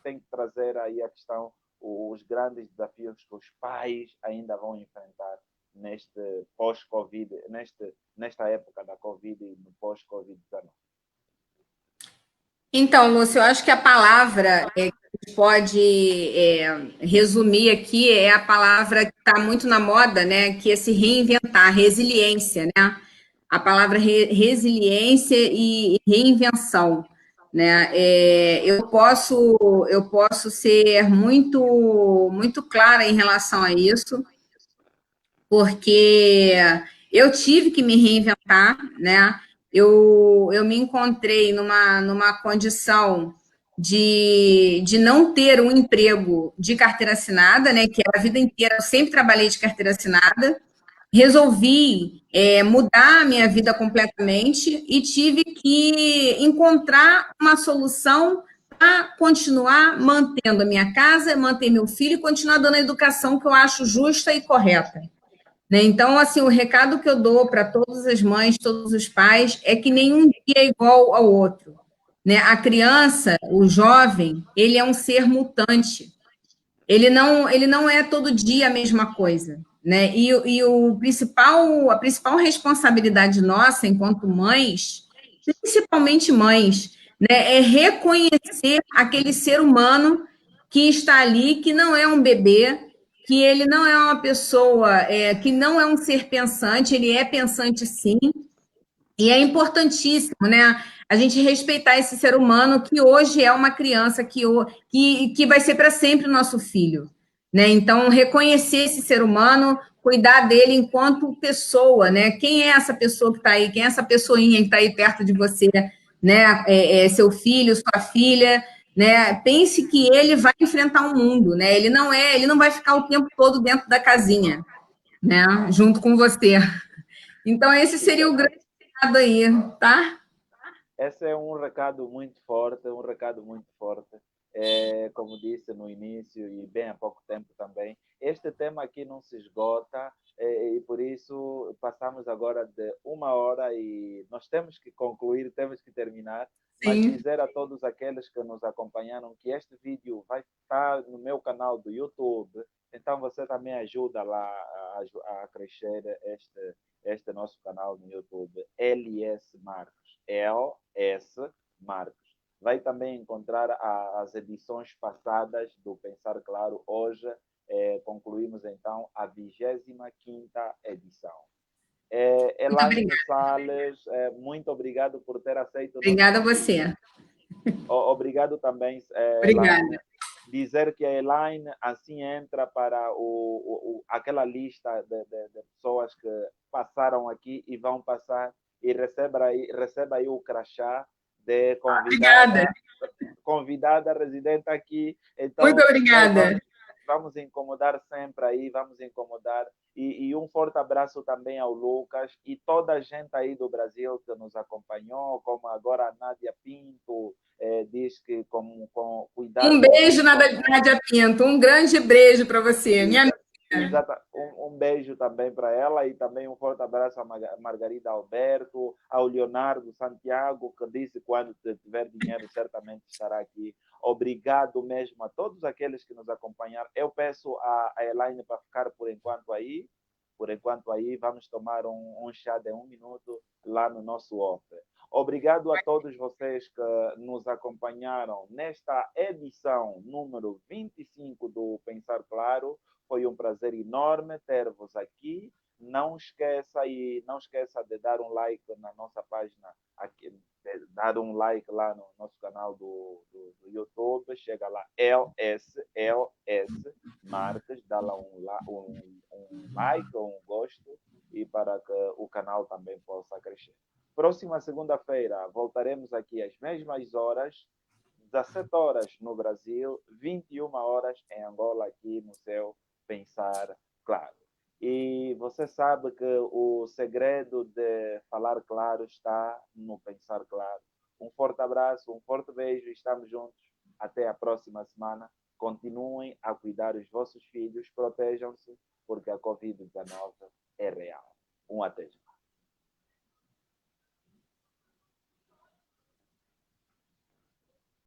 tem que trazer aí a questão, os grandes desafios que os pais ainda vão enfrentar neste pós-Covid, nesta época da Covid e no pós-Covid-19. Então, Lúcio, eu acho que a palavra que a gente pode resumir aqui é a palavra que está muito na moda, né? Que é se reinventar, resiliência, né? A palavra resiliência e reinvenção, né? Eu posso ser muito clara em relação a isso, porque eu tive que me reinventar, né? Eu me encontrei numa condição de não ter um emprego de carteira assinada, né? Que a vida inteira eu sempre trabalhei de carteira assinada, resolvi mudar a minha vida completamente e tive que encontrar uma solução para continuar mantendo a minha casa, manter meu filho e continuar dando a educação que eu acho justa e correta. Né? Então, assim, o recado que eu dou para todas as mães, todos os pais, é que nenhum dia é igual ao outro. Né? A criança, o jovem, ele é um ser mutante. Ele não é todo dia a mesma coisa, né? E a principal responsabilidade nossa, enquanto mães, principalmente mães, né, é reconhecer aquele ser humano que está ali, que não é um bebê, que ele não é uma pessoa, que não é um ser pensante, ele é pensante sim, e é importantíssimo, né? A gente respeitar esse ser humano que hoje é uma criança que vai ser para sempre o nosso filho, né? Então, reconhecer esse ser humano, cuidar dele enquanto pessoa, né? Quem é essa pessoa que está aí? Quem é essa pessoinha que está aí perto de você, né? Seu filho, sua filha, né? Pense que ele vai enfrentar o mundo, né? Ele não vai ficar o tempo todo dentro da casinha, né? Junto com você. Então, esse seria o grande recado aí, tá? Esse é um recado muito forte, um recado muito forte. Como disse no início e bem há pouco tempo também, este tema aqui não se esgota e por isso passamos agora de 1 hora e nós temos que concluir, temos que terminar, mas Sim. dizer a todos aqueles que nos acompanharam que este vídeo vai estar no meu canal do YouTube, então você também ajuda lá a crescer este nosso canal no YouTube, LS Marcos. LS Marcos. Vai também encontrar as edições passadas do Pensar Claro. Hoje concluímos então a 25ª edição. Muito Elaine obrigada. Salles, muito obrigado por ter aceito o nosso Obrigada a convite. você. Obrigado também, Elaine. Obrigada. Dizer que a Elaine assim entra para aquela lista de pessoas que passaram aqui e vão passar e receba aí o crachá de Obrigada. convidada residente aqui. Muito Então, nós obrigada. vamos incomodar sempre aí, vamos incomodar. E um forte abraço também ao Lucas e toda a gente aí do Brasil que nos acompanhou, como agora a Nádia Pinto, diz que com cuidar Um com beijo, os Nádia Pinto. Um grande beijo para você, minha amiga. Exata. Beijo também para ela e também um forte abraço a Margarida Alberto, ao Leonardo Santiago, que disse que quando tiver dinheiro certamente estará aqui. Obrigado mesmo a todos aqueles que nos acompanharam. Eu peço a Elaine para ficar por enquanto aí. Por enquanto aí, vamos tomar um chá de 1 minuto lá no nosso off. Obrigado a todos vocês que nos acompanharam nesta edição número 25 do Pensar Claro. Foi um prazer enorme ter-vos aqui. Não esqueça de dar um like na nossa página, aqui, dar um like lá no nosso canal do YouTube. Chega lá, LS Marques, dá lá um like ou um gosto e para que o canal também possa crescer. Próxima segunda-feira voltaremos aqui às mesmas horas, 17 horas no Brasil, 21 horas em Angola, aqui no seu Pensar Claro. E você sabe que o segredo de falar claro está no pensar claro. Um forte abraço, um forte beijo, estamos juntos. Até a próxima semana. Continuem a cuidar dos vossos filhos, protejam-se, porque a Covid-19 é real. Um até já.